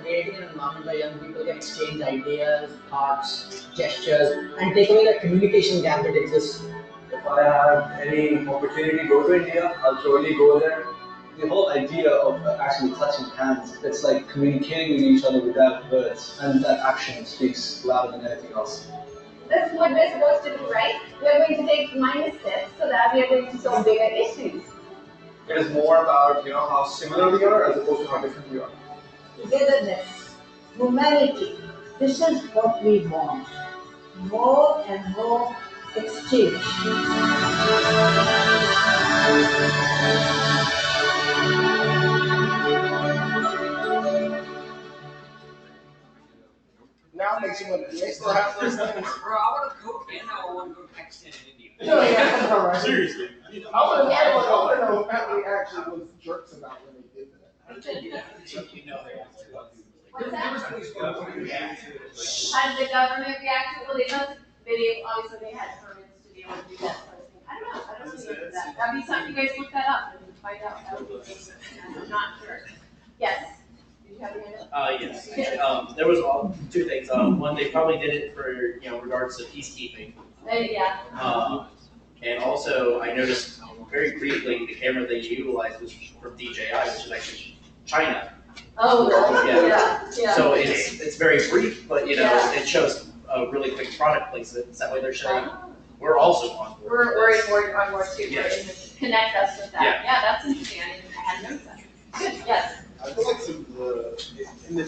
S24: Creating an environment where young people can exchange ideas, thoughts, gestures, and take away the communication gap that exists.
S20: If I have any opportunity to go to India, I'll surely go there. The whole idea of actually touching hands, it's like communicating with each other without words, and that action speaks louder than anything else.
S12: That's what we're supposed to do, right? We're going to take minor steps so that we are going to solve bigger issues.
S22: It is more about, how similar we are as opposed to how different we are.
S15: Togetherness, humanity. This is what we want. More and more
S12: exchange.
S2: Now it makes you wonder, do they still have those things?
S5: Bro, I want to go and I want to go to Pakistan and India.
S2: No, yeah,
S22: Seriously.
S2: I want to know if Bentley actually was jerks about when they did that.
S5: You know they have to.
S1: What's that? How did the government react to it? Well, they must, obviously they had permits to be able to do that sort of thing. I don't know, I don't see into that. That'd be something, you guys look that up and find out. That would be interesting. I'm not sure. Yes? Did you have your hand up?
S9: Yes. There was two things. One, they probably did it for, regards to peacekeeping.
S1: Yeah.
S9: And also, I noticed very briefly, the camera they utilized was from DJI, which is actually China.
S1: Oh, really? Yeah.
S9: So it's very brief, but it shows a really quick product placement. That way they're showing we're also on board.
S1: We're on board too.
S9: Yeah.
S1: Connect us with that. Yeah, that's interesting. I hadn't noticed that. Good. Yes.
S22: I feel like in the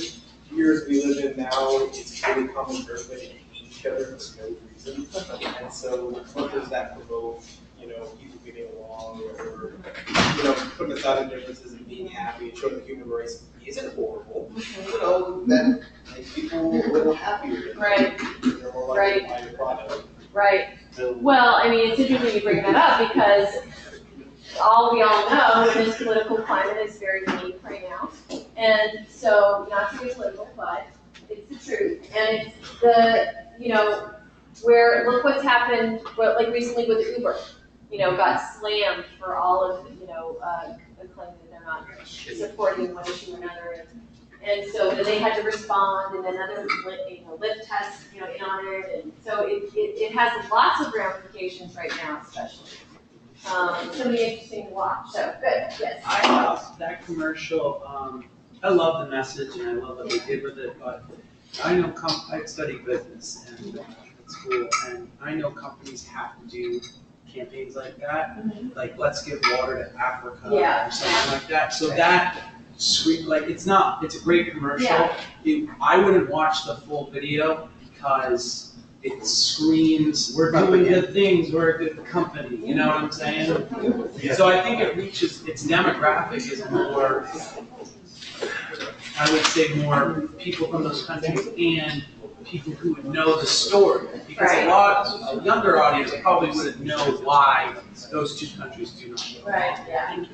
S22: years we live in now, it's really common for everybody to hate each other for no reason. And so what does that promote, people getting along or, putting aside the differences and being happy and showing the human race isn't horrible. That makes people a little happier.
S1: Right.
S22: They're more likely to buy your product.
S1: Right. Well, I mean, it's interesting you bring that up because we all know this political climate is very weak right now. And so, not to be political, but it's the truth. And it's look what's happened, like recently with Uber, got slammed for all of, the claim that they're not supporting one issue or another. And so they had to respond, and then other Lyft has, in on it. And so it has lots of ramifications right now, especially. It's going to be interesting to watch. So, good. Yes.
S3: I love that commercial. I love the message and I love what they did with it, but I know I study business and at school, and I know companies have to do campaigns like that, like let's give water to Africa or something like that. So that it's a great commercial. I wouldn't watch the full video because it screams, we're doing good things, we're a good company, you know what I'm saying? So I think it reaches, its demographic is more, I would say more people from those countries and people who would know the story. Because a younger audience probably wouldn't know why those two countries do not know.
S1: Right, yeah.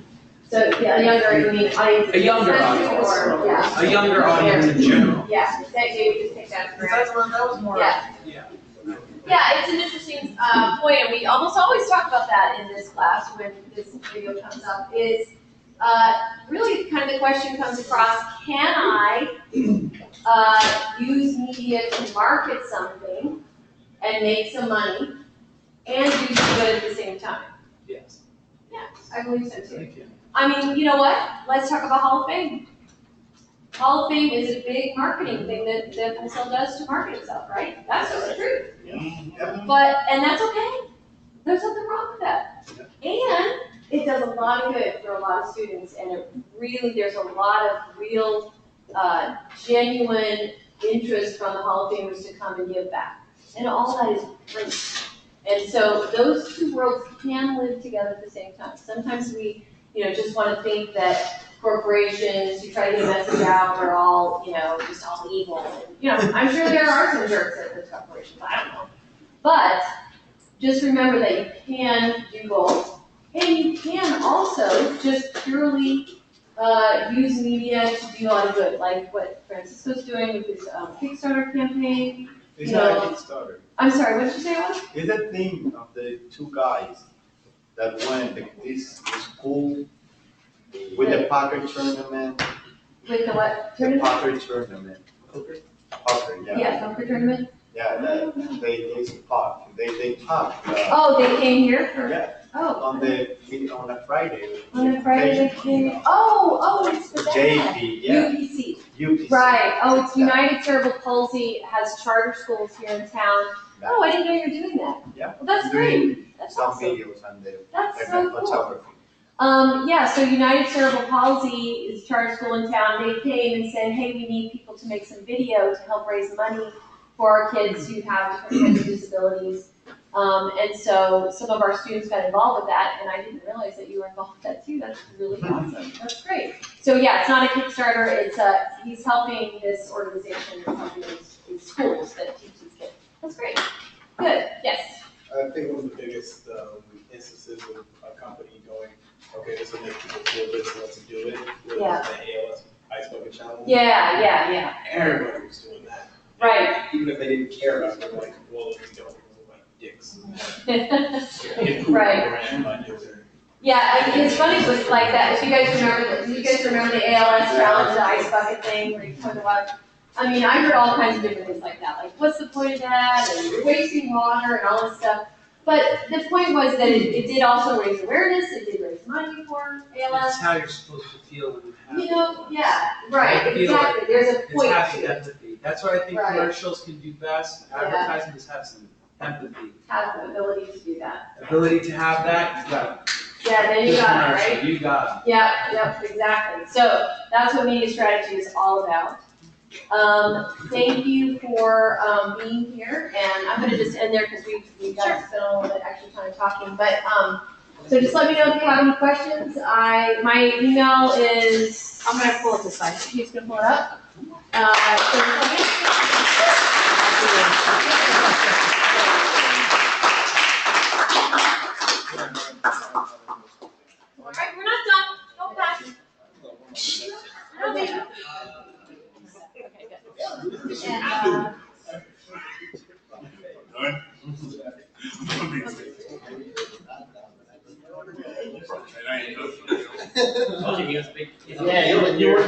S1: So, a younger, you mean audience?
S3: A younger audience. A younger audience in general.
S1: Yeah, that you just take that for
S22: that was more.
S1: Yeah, it's an interesting point, and we almost always talk about that in this class when this video comes up, is really kind of the question comes across, can I use media to market something and make some money and do some good at the same time?
S3: Yes.
S1: Yeah, I believe so too.
S3: Thank you.
S1: I mean, you know what? Let's talk about Hall of Fame. Hall of Fame is a big marketing thing that Full Sail does to market itself, right? That's the truth. And that's okay. There's nothing wrong with that. And it does a lot of good for a lot of students, and there's a lot of real, genuine interest from the Hall of Famers to come and give back. And all that is great. And so those two worlds can live together at the same time. Sometimes we, just want to think that corporations who try to get a message out are all, just all evil. And, I'm sure there are some jerks at those corporations. I don't know. But just remember that you can do both. And you can also just purely use media to do a lot of good, like what Francisco's doing with his Kickstarter campaign.
S6: It's not a Kickstarter.
S1: I'm sorry, what did you say it was?
S6: It's a thing of the two guys that went to this school with the poker tournament.
S1: With the what
S6: The
S1: tournament?
S6: poker tournament. Poker, yeah.
S1: Yeah, poker tournament.
S6: Yeah, they talk. They talk.
S1: Oh, they came here for.
S6: Yeah.
S1: Oh.
S6: On a Friday.
S1: On a Friday they came. Oh, it's for that.
S6: JP, yeah.
S1: UPC. Right. Oh, it's United Cerebral Palsy has charter schools here in town. Oh, I didn't know you were doing that.
S6: Yeah.
S1: Well, that's great. That's
S6: some
S1: awesome.
S6: videos on the
S1: That's so cool.
S6: photography.
S1: So United Cerebral Palsy is a charter school in town. They came and said, hey, we need people to make some video to help raise money for our kids who have different kinds of disabilities. And so some of our students got involved with that, and I didn't realize that you were involved with that too. That's really awesome. That's great. So yeah, it's not a Kickstarter. It's he's helping this organization that's helping these schools that teach these kids. That's great. Good. Yes.
S22: I think one of the biggest instances of a company going, okay, this will make people feel this, let's do it, was the ALS Ice Bucket Challenge.
S1: Yeah.
S22: Everybody was doing that.
S1: Right.
S22: Even if they didn't care about it, they're like, well, if we don't, we'll look like dicks.
S1: Right. Yeah, it's funny with like that. If you guys remember, do you guys remember the ALS challenge, the ice bucket thing where you put the water? I mean, I heard all kinds of different things like that. Like, what's the point of that? And you're wasting water and all this stuff. But the point was that it did also raise awareness. It did raise money for ALS.
S3: It's how you're supposed to feel when you have
S1: You know, yeah, right, exactly. There's a point
S3: it's having
S1: to it.
S3: empathy. That's what I think
S1: Right.
S3: commercials can do best. Advertising just have some empathy.
S1: Have the ability to do that.
S3: Ability to have that, you got it.
S1: Yeah, then you
S3: Good
S1: got it,
S3: commercial,
S1: right?
S3: You got
S1: Yep, exactly. So that's what media strategy is all about. Thank you for being here, and I'm gonna just end there because we've got to spend a little bit extra time talking. But so just let me know if you have any questions. My email is, I'm gonna pull it this side. She's gonna pull it up. All right, we're not done. Don't pass. No, baby. Okay, good. And,
S9: Told you he was big.
S5: Yeah, you were